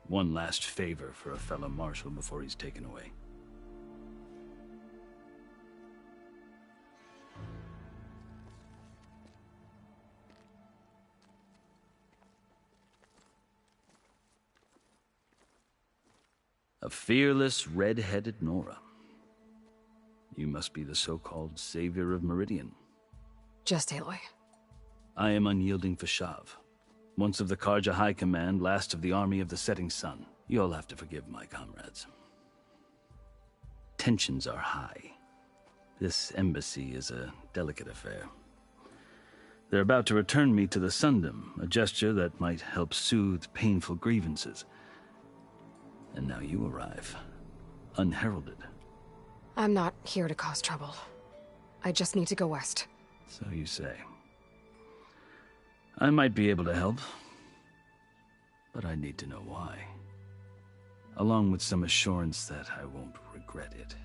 One last favor for a fellow marshal before he's taken away. A fearless, red-headed Nora. You must be the so-called savior of Meridian. Just Aloy. I am unyielding Fashav. Once of the Carja High Command, last of the army of the setting sun. You'll have to forgive my comrades. Tensions are high. This embassy is a delicate affair. They're about to return me to the Sundom, a gesture that might help soothe painful grievances. And now you arrive, unheralded. I'm not here to cause trouble. I just need to go west. So you say. I might be able to help, but I need to know why. Along with some assurance that I won't regret it.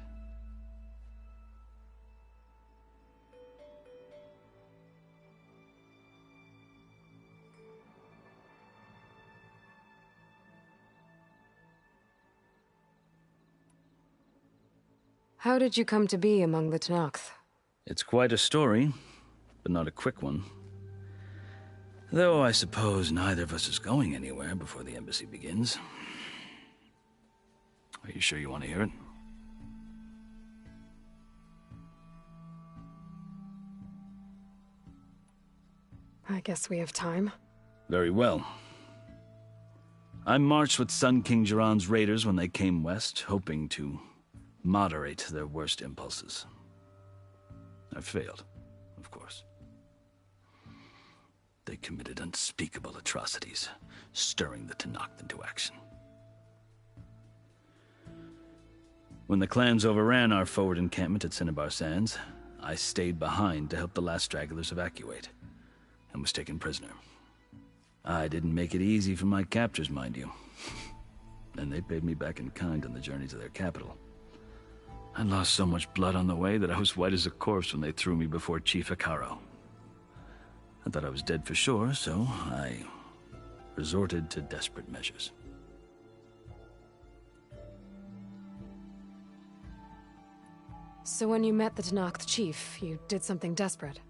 How did you come to be among the Tenakth? It's quite a story, but not a quick one. Though I suppose neither of us is going anywhere before the embassy begins. Are you sure you want to hear it? I guess we have time. Very well. I marched with Sun King Jiran's raiders when they came west, hoping to moderate their worst impulses. I failed, of course. They committed unspeakable atrocities, stirring the Tenakth into action. When the clans overran our forward encampment at Cinnabar Sands, I stayed behind to help the last stragglers evacuate, and was taken prisoner. I didn't make it easy for my captors, mind you. And they paid me back in kind on the journey to their capital. I lost so much blood on the way that I was white as a corpse when they threw me before Chief Hekarro. I thought I was dead for sure, so I resorted to desperate measures. So when you met the Tenakth chief, you did something desperate?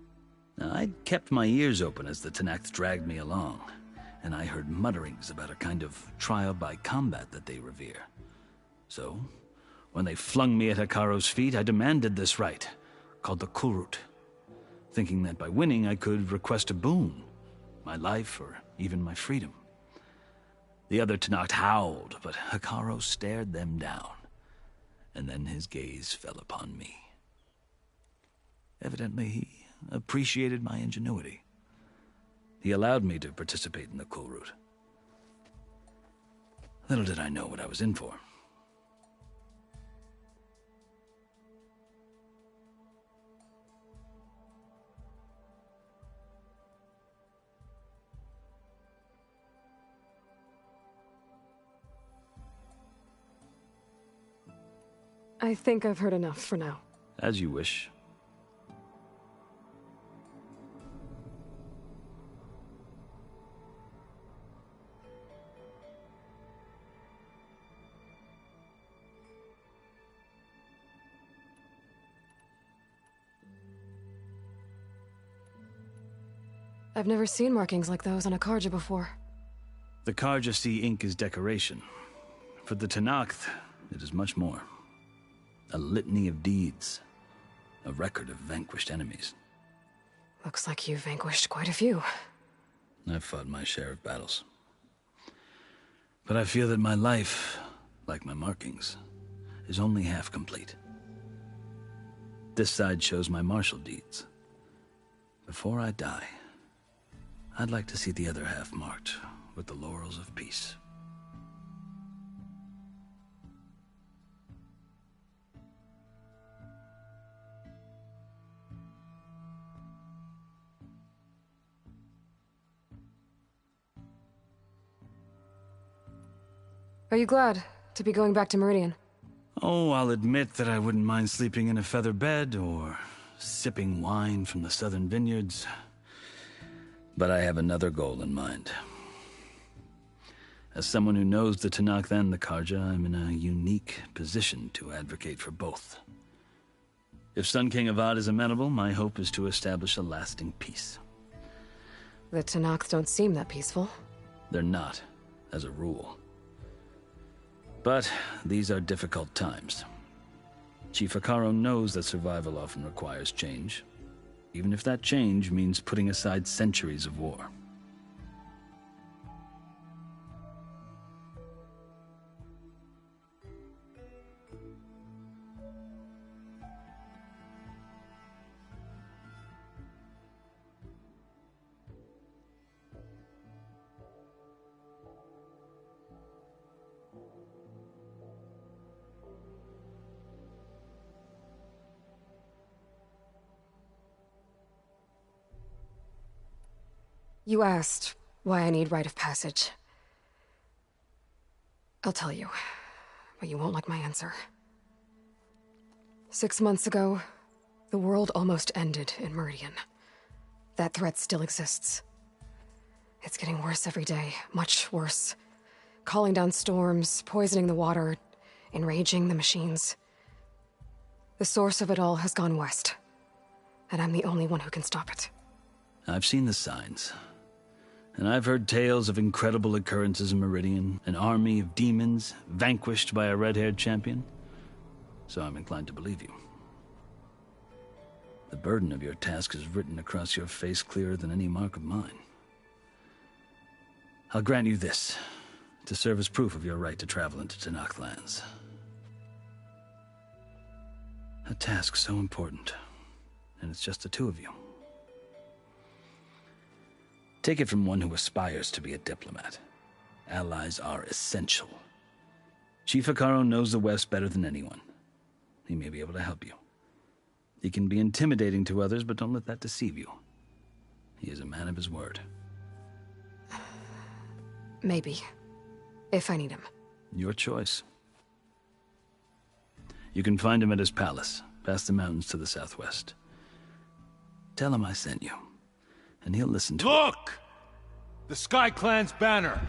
I'd kept my ears open as the Tenakth dragged me along, and I heard mutterings about a kind of trial by combat that they revere. So, when they flung me at Hekarro's feet, I demanded this right, called the Kulrut, thinking that by winning I could request a boon, my life or even my freedom. The other Tenakth howled, but Hekarro stared them down, and then his gaze fell upon me. Evidently, he appreciated my ingenuity. He allowed me to participate in the Kulrut. Little did I know what I was in for. I think I've heard enough for now. As you wish. I've never seen markings like those on a Carja before. The Carja see ink as decoration. For the Tenakth, it is much more. A litany of deeds. A record of vanquished enemies. Looks like you've vanquished quite a few. I've fought my share of battles. But I feel that my life, like my markings, is only half complete. This side shows my martial deeds. Before I die, I'd like to see the other half marked with the laurels of peace. Are you glad to be going back to Meridian? Oh, I'll admit that I wouldn't mind sleeping in a feather bed or sipping wine from the southern vineyards. But I have another goal in mind. As someone who knows the Tenakth and the Carja, I'm in a unique position to advocate for both. If Sun King Avad is amenable, my hope is to establish a lasting peace. The Tenakth don't seem that peaceful. They're not, as a rule. But these are difficult times. Chief Hekarro knows that survival often requires change, even if that change means putting aside centuries of war. You asked why I need rite of passage. I'll tell you, but you won't like my answer. 6 months ago, the world almost ended in Meridian. That threat still exists. It's getting worse every day, much worse. Calling down storms, poisoning the water, enraging the machines. The source of it all has gone west, and I'm the only one who can stop it. I've seen the signs. And I've heard tales of incredible occurrences in Meridian, an army of demons vanquished by a red-haired champion. So I'm inclined to believe you. The burden of your task is written across your face clearer than any mark of mine. I'll grant you this, to serve as proof of your right to travel into Tenakth lands. A task so important, and it's just the two of you. Take it from one who aspires to be a diplomat. Allies are essential. Chief Hekarro knows the West better than anyone. He may be able to help you. He can be intimidating to others, but don't let that deceive you. He is a man of his word. Maybe. If I need him. Your choice. You can find him at his palace, past the mountains to the southwest. Tell him I sent you. And he'll listen to Look! The Sky Clan's banner!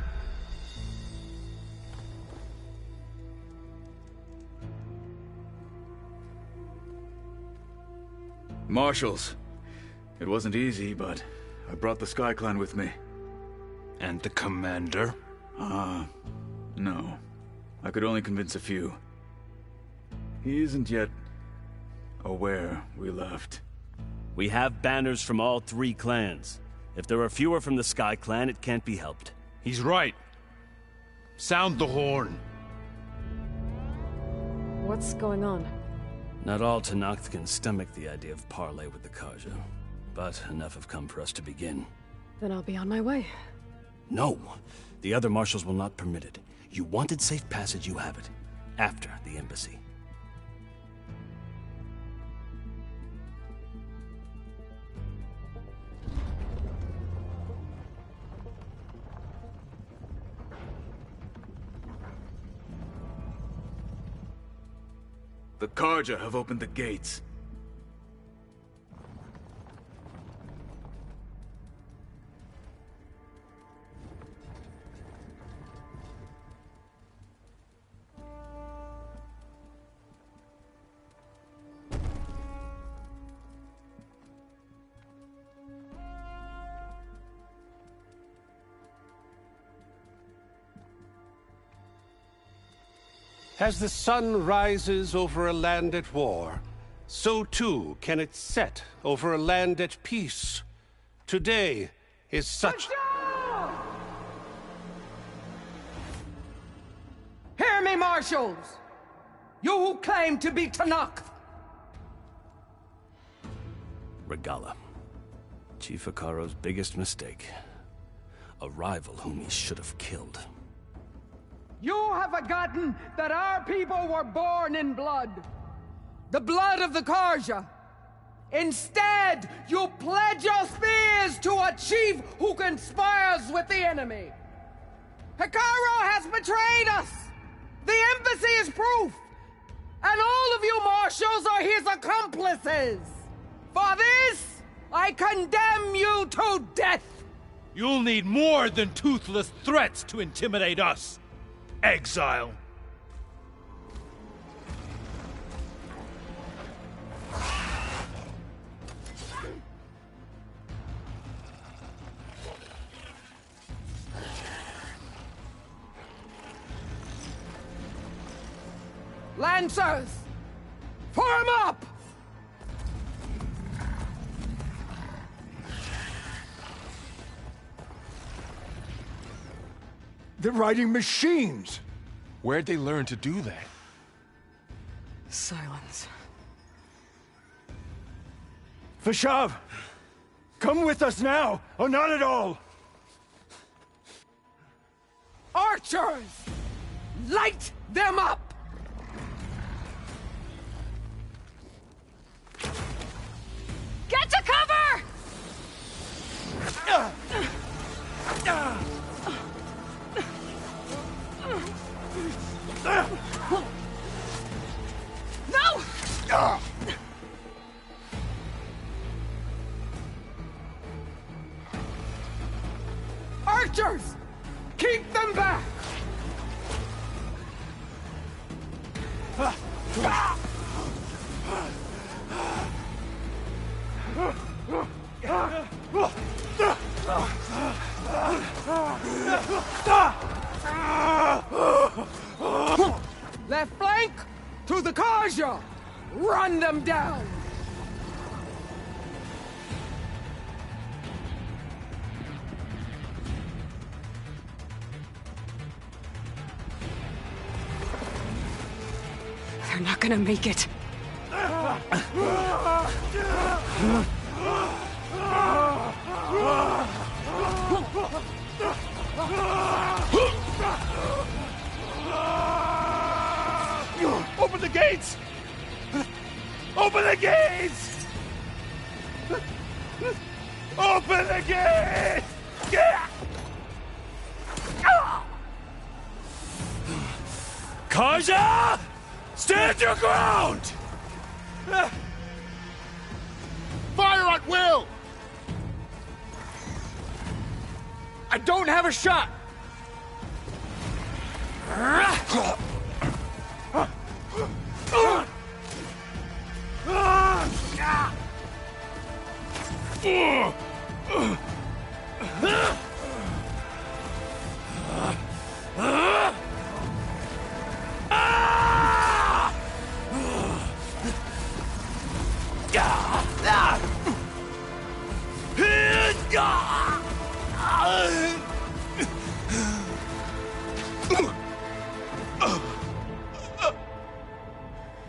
Marshals. It wasn't easy, but I brought the Sky Clan with me. And the commander? No. I could only convince a few. He isn't yet aware we left. We have banners from all 3 clans. If there are fewer from the Sky Clan, it can't be helped. He's right. Sound the horn. What's going on? Not all Tenakth can stomach the idea of parley with the Carja, but enough have come for us to begin. Then I'll be on my way. No! The other marshals will not permit it. You wanted safe passage, you have it. After the embassy. The Carja have opened the gates. As the sun rises over a land at war, so too can it set over a land at peace. Today is such... Hear me, marshals! You who claim to be Tenakth! Regalla. Chief Hekarro's biggest mistake. A rival whom he should have killed. You have forgotten that our people were born in blood. The blood of the Carja. Instead, you pledge your spears to a chief who conspires with the enemy. Hekarro has betrayed us! The embassy is proof! And all of you marshals are his accomplices! For this, I condemn you to death! You'll need more than toothless threats to intimidate us, exile. Lancers! Form up! They're riding machines! Where'd they learn to do that? Silence. Fashav! Come with us now, or not at all! Archers! Light them up! Get to cover! No! Archers! Keep them back! Left flank to the Carja! Run them down! They're not gonna make it. Open the gates! Open the gates! Open the gates! Carja! Stand your ground! Fire at will! I don't have a shot!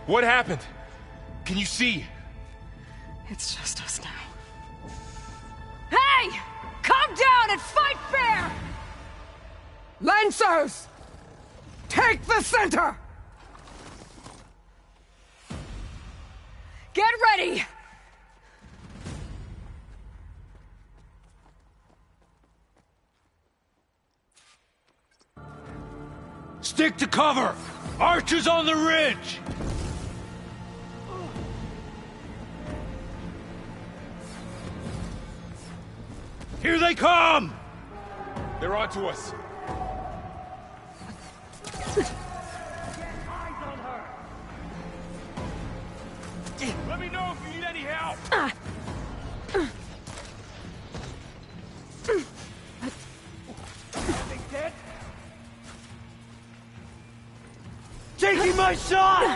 What happened? Can you see? It's just us now. Hey! Calm down and fight fair! Lancers! Take the center! Get ready! Stick to cover! Archers on the ridge! Here they come! They're onto us. Let me know if you need any help! They dead? Taking my shot!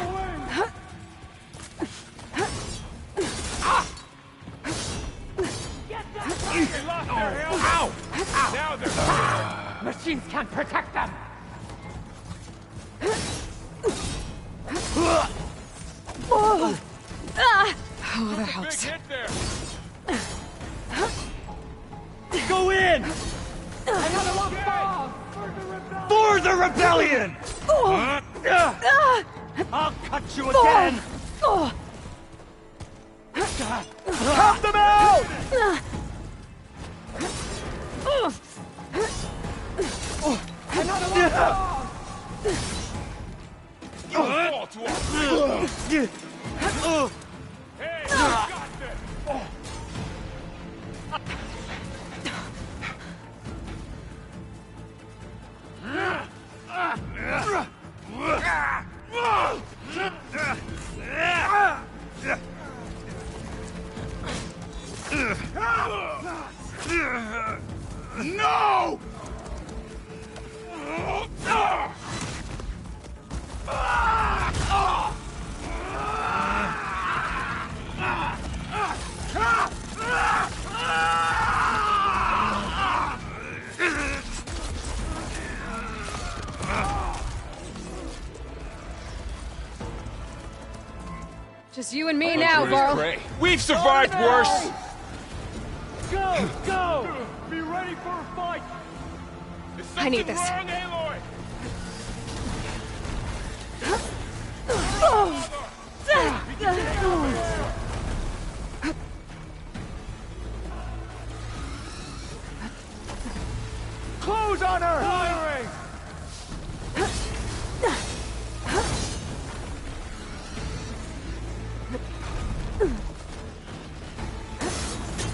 They lost their help! Ow! Now they're... Machines can't protect them! Oh, that helps. Big hit there. Go in! Another one fall! For the rebellion! I'll cut you again! Help them out! Another one fall! to our Hey, you got this! No! Just you and me now, Varl. We've survived worse! Go! Go! Be ready for a fight! I need this. Wrong, Aloy? Close on her! Firing!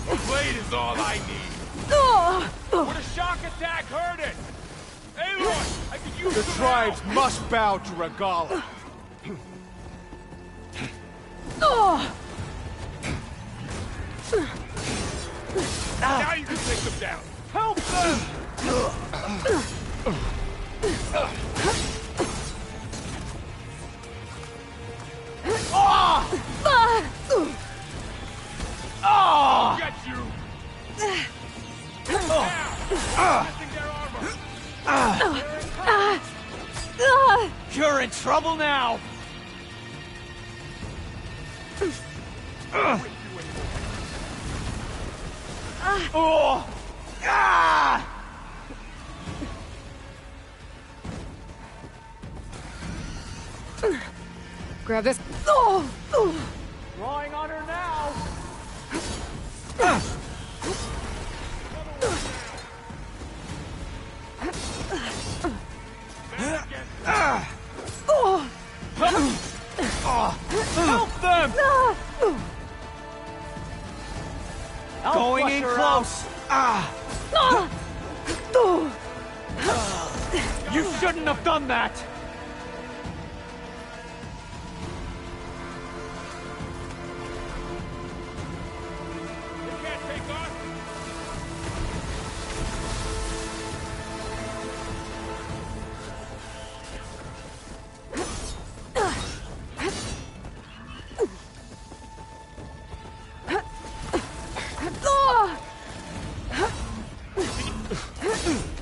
A blade is all I need. Would a shock attack hurt it? Aloy, I could use The some tribes help. must bow to Regala. Now you can take them down. Help them! I'll get you! You're in trouble now! Oh! Ah! Grab this. Drawing on her now! Help them! Going in close! You shouldn't have done that!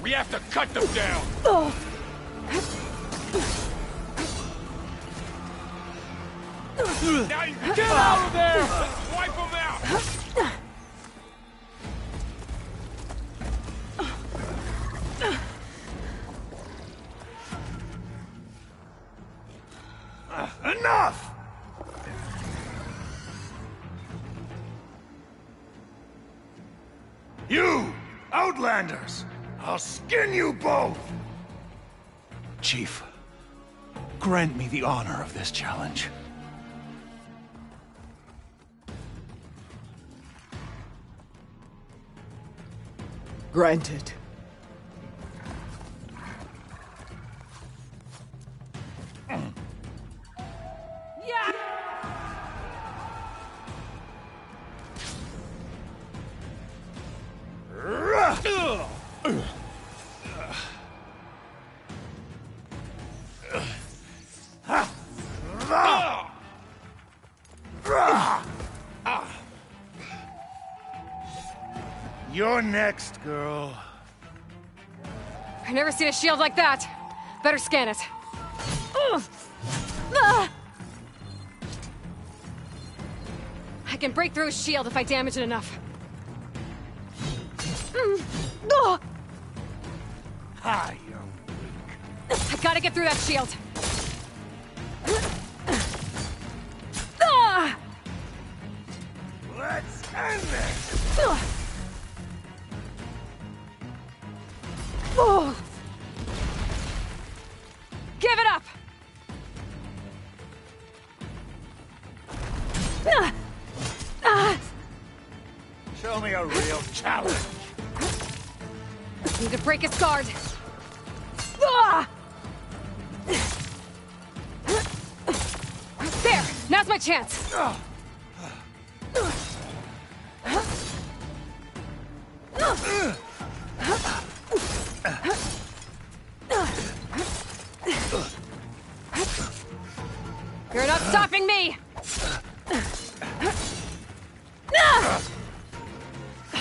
We have to cut them down! Now you can get out of there! Let's wipe them out! Enough! You, Outlanders! I'll skin you both! Chief, grant me the honor of this challenge. Granted. You're next, girl. I've never seen a shield like that. Better scan it. I can break through his shield if I damage it enough. Hi, I gotta get through that shield. Let's end this! Give it up! a real challenge. Need to break his guard. Ah! There! Now's my chance! You're not stopping me!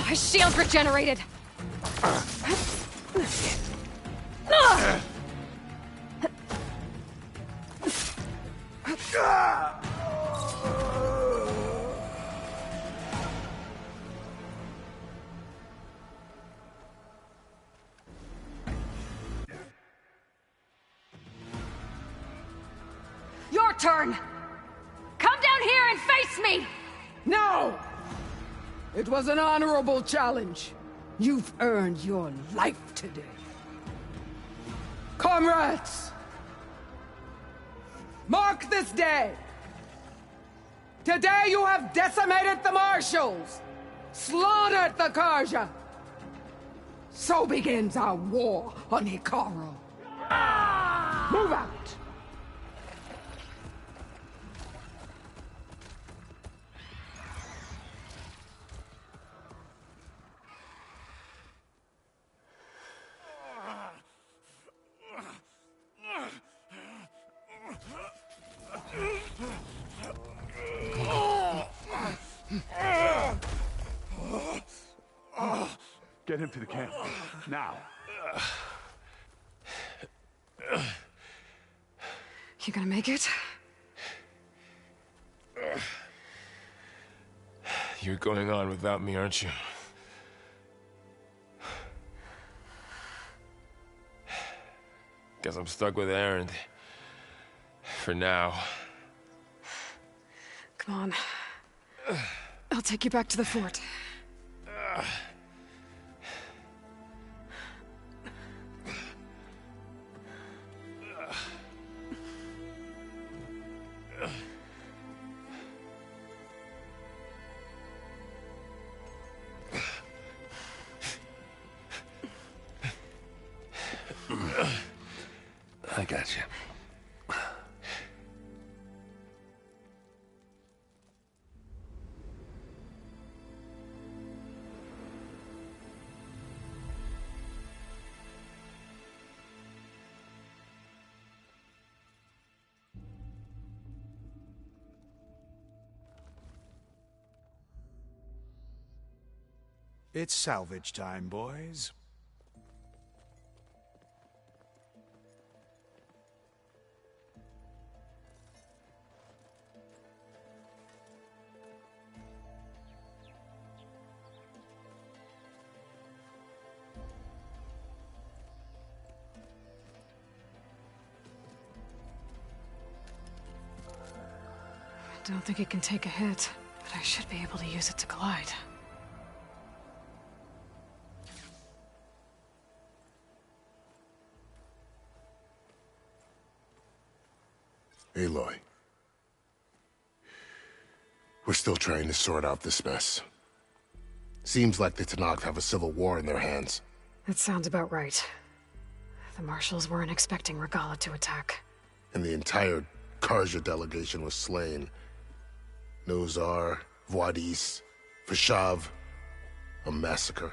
His shield regenerated! Your turn! Come down here and face me! No! It was an honorable challenge. You've earned your life today. Comrades! Mark this day! Today you have decimated the Marshals! Slaughtered the Carja! So begins our war on Hekarro. Move out! Get him to the camp. Now. You gonna make it? You're going on without me, aren't you? Guess I'm stuck with Erend. For now. Come on. I'll take you back to the fort. I got you. It's salvage time, boys. I don't think it can take a hit, but I should be able to use it to glide. Aloy. We're still trying to sort out this mess. Seems like the Tenakth have a civil war in their hands. That sounds about right. The Marshals weren't expecting Regalla to attack. And the entire Carja delegation was slain. Nozar, Wadis, Fashav. A massacre.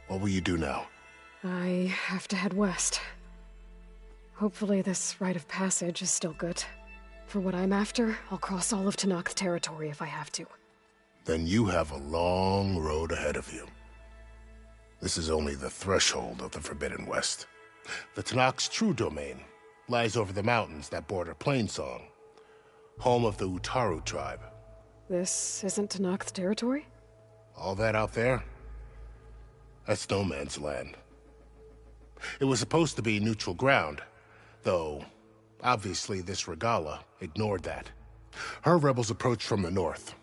What will you do now? I have to head west. Hopefully this rite of passage is still good. For what I'm after, I'll cross all of Tenakth territory if I have to. Then you have a long road ahead of you. This is only the threshold of the Forbidden West. The Tenakth's true domain lies over the mountains that border Plainsong, home of the Utaru tribe. This isn't Tenakth territory? All that out there? That's no man's land. It was supposed to be neutral ground, though obviously this Regalla ignored that. Her rebels approached from the north.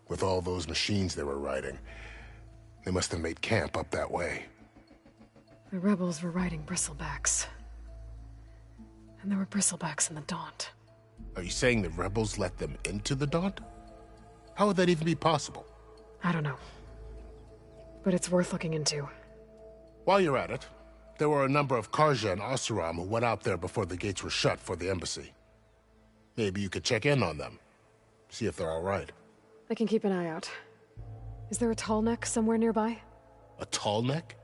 With all those machines they were riding, they must have made camp up that way. The rebels were riding bristlebacks. And there were bristlebacks in the Daunt. Are you saying the rebels let them into the Daunt? How would that even be possible? I don't know. but it's worth looking into. While you're at it, there were a number of Karja and Oseram who went out there before the gates were shut for the embassy. Maybe you could check in on them. See if they're all right. I can keep an eye out. Is there a tall neck somewhere nearby? A tall neck?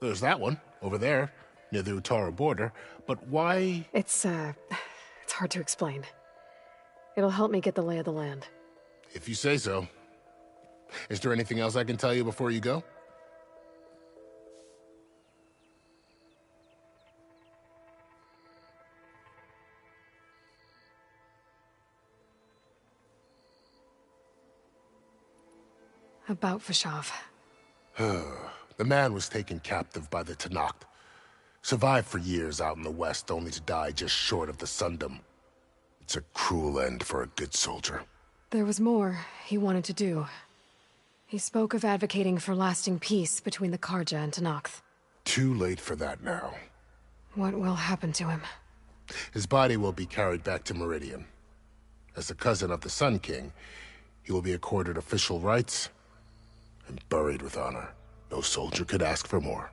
There's that one, over there, near the Utara border, but why... It's hard to explain. It'll help me get the lay of the land. If you say so. Is there anything else I can tell you before you go? About Vashav. The man was taken captive by the Tenakth. Survived for years out in the west, only to die just short of the Sundom. It's a cruel end for a good soldier. There was more he wanted to do. He spoke of advocating for lasting peace between the Karja and Tenakth. Too late for that now. What will happen to him? His body will be carried back to Meridian. As a cousin of the Sun King, he will be accorded official rights and buried with honor. No soldier could ask for more.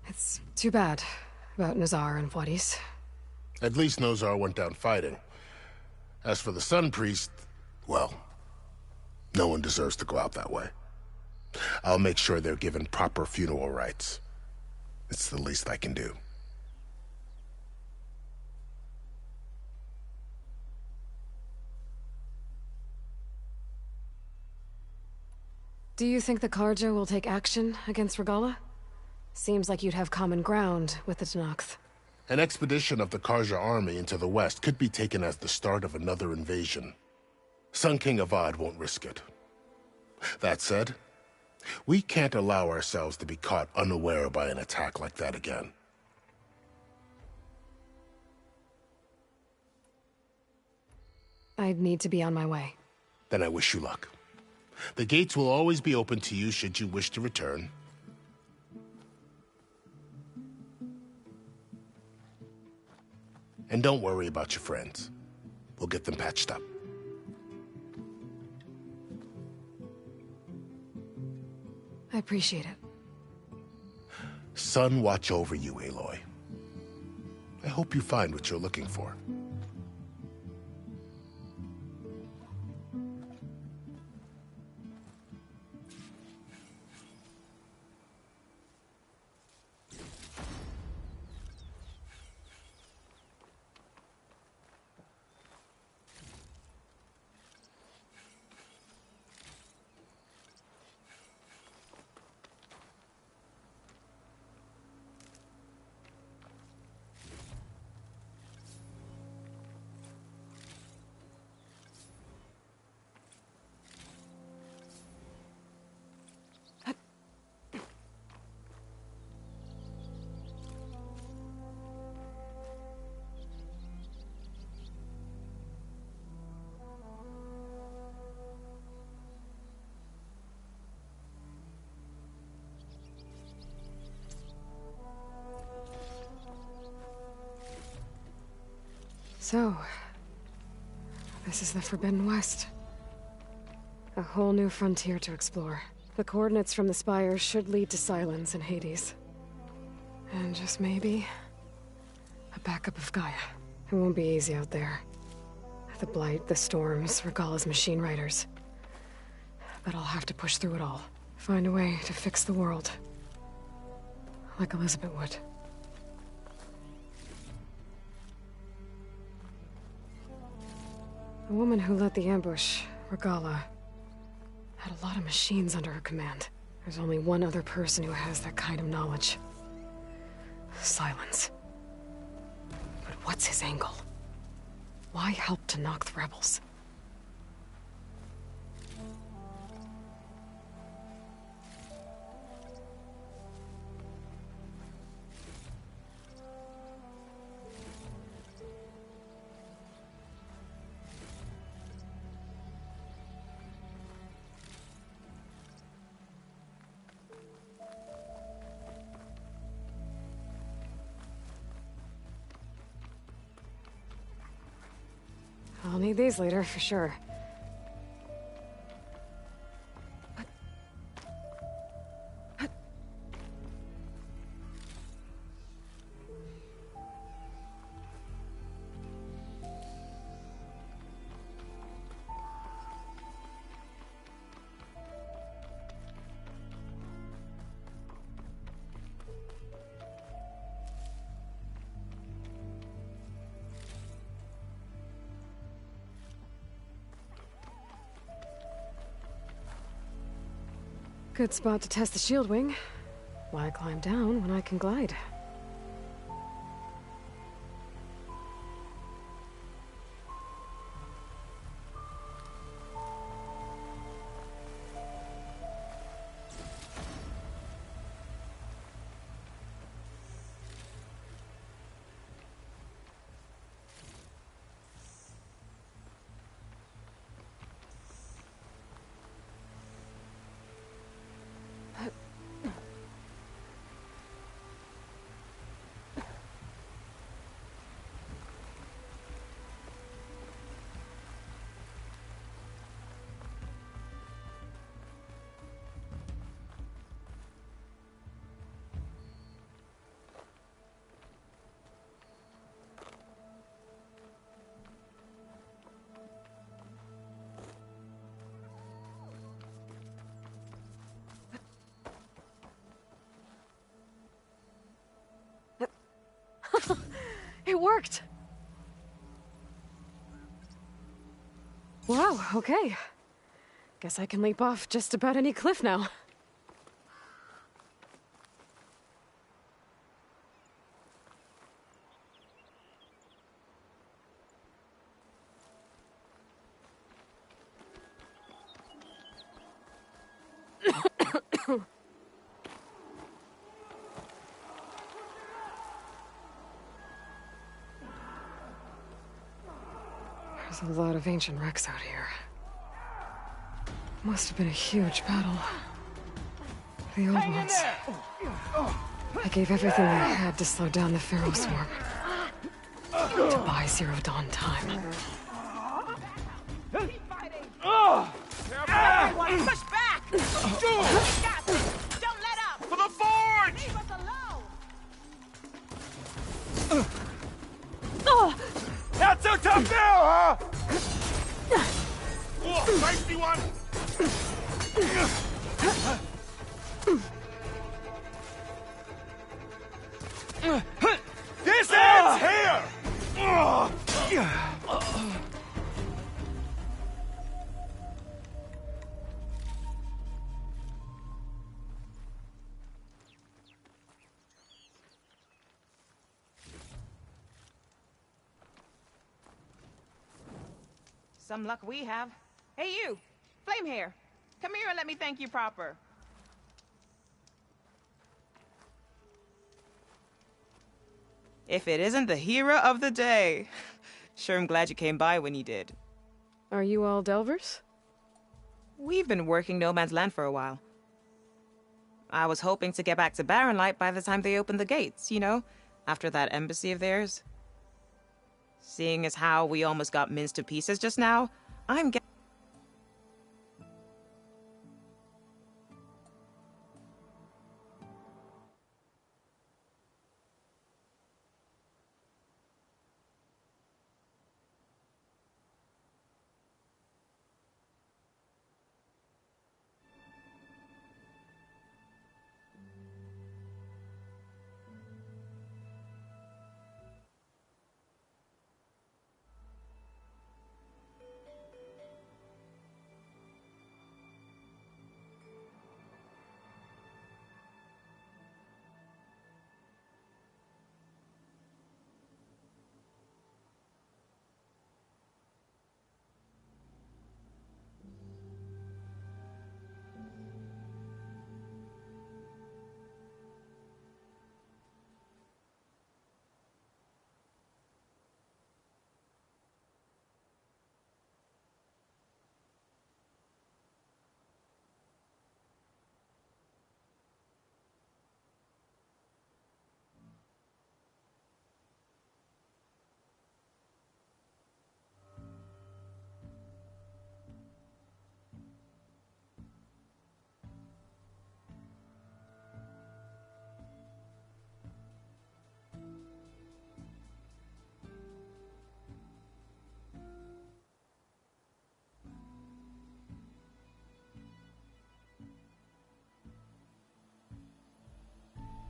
It's too bad about Nazar and Wadis. At least Nozar went down fighting. As for the Sun Priest, well, no one deserves to go out that way. I'll make sure they're given proper funeral rites. It's the least I can do. Do you think the Karja will take action against Regalla? Seems like you'd have common ground with the Tenakth. An expedition of the Karja army into the west could be taken as the start of another invasion. Sun King Avad won't risk it. That said, we can't allow ourselves to be caught unaware by an attack like that again. I'd need to be on my way. Then I wish you luck. The gates will always be open to you should you wish to return. And don't worry about your friends. We'll get them patched up. I appreciate it. Sun watch over you, Aloy. I hope you find what you're looking for. So, this is the Forbidden West. A whole new frontier to explore. The coordinates from the spire should lead to Silence and Hades. And just maybe, a backup of Gaia. It won't be easy out there. The Blight, the Storms, Regalla's machine riders. But I'll have to push through it all. Find a way to fix the world. Like Elizabeth would. The woman who led the ambush, Regalla, had a lot of machines under her command. There's only one other person who has that kind of knowledge. Silence. But what's his angle? Why help to knock the rebels? need these later, for sure. Good spot to test the shield wing. Why climb down when I can glide? It worked! Wow, okay. Guess I can leap off just about any cliff now. There's a lot of ancient wrecks out here. Must have been a huge battle. The old ones. I gave everything I had to slow down the Pharaoh swarm. To buy Zero Dawn time. Everyone, push back! Don't let up! For the forge! Leave us alone! Not so tough now, huh? Oh, feisty one! This ends here! Some luck we have. Hey, you! Flame hair! Come here and let me thank you proper. If it isn't the hero of the day. Sure, I'm glad you came by when you did. Are you all Delvers? We've been working No Man's Land for a while. I was hoping to get back to Barrenlight by the time they opened the gates, you know? After that embassy of theirs. Seeing as how we almost got minced to pieces just now, I'm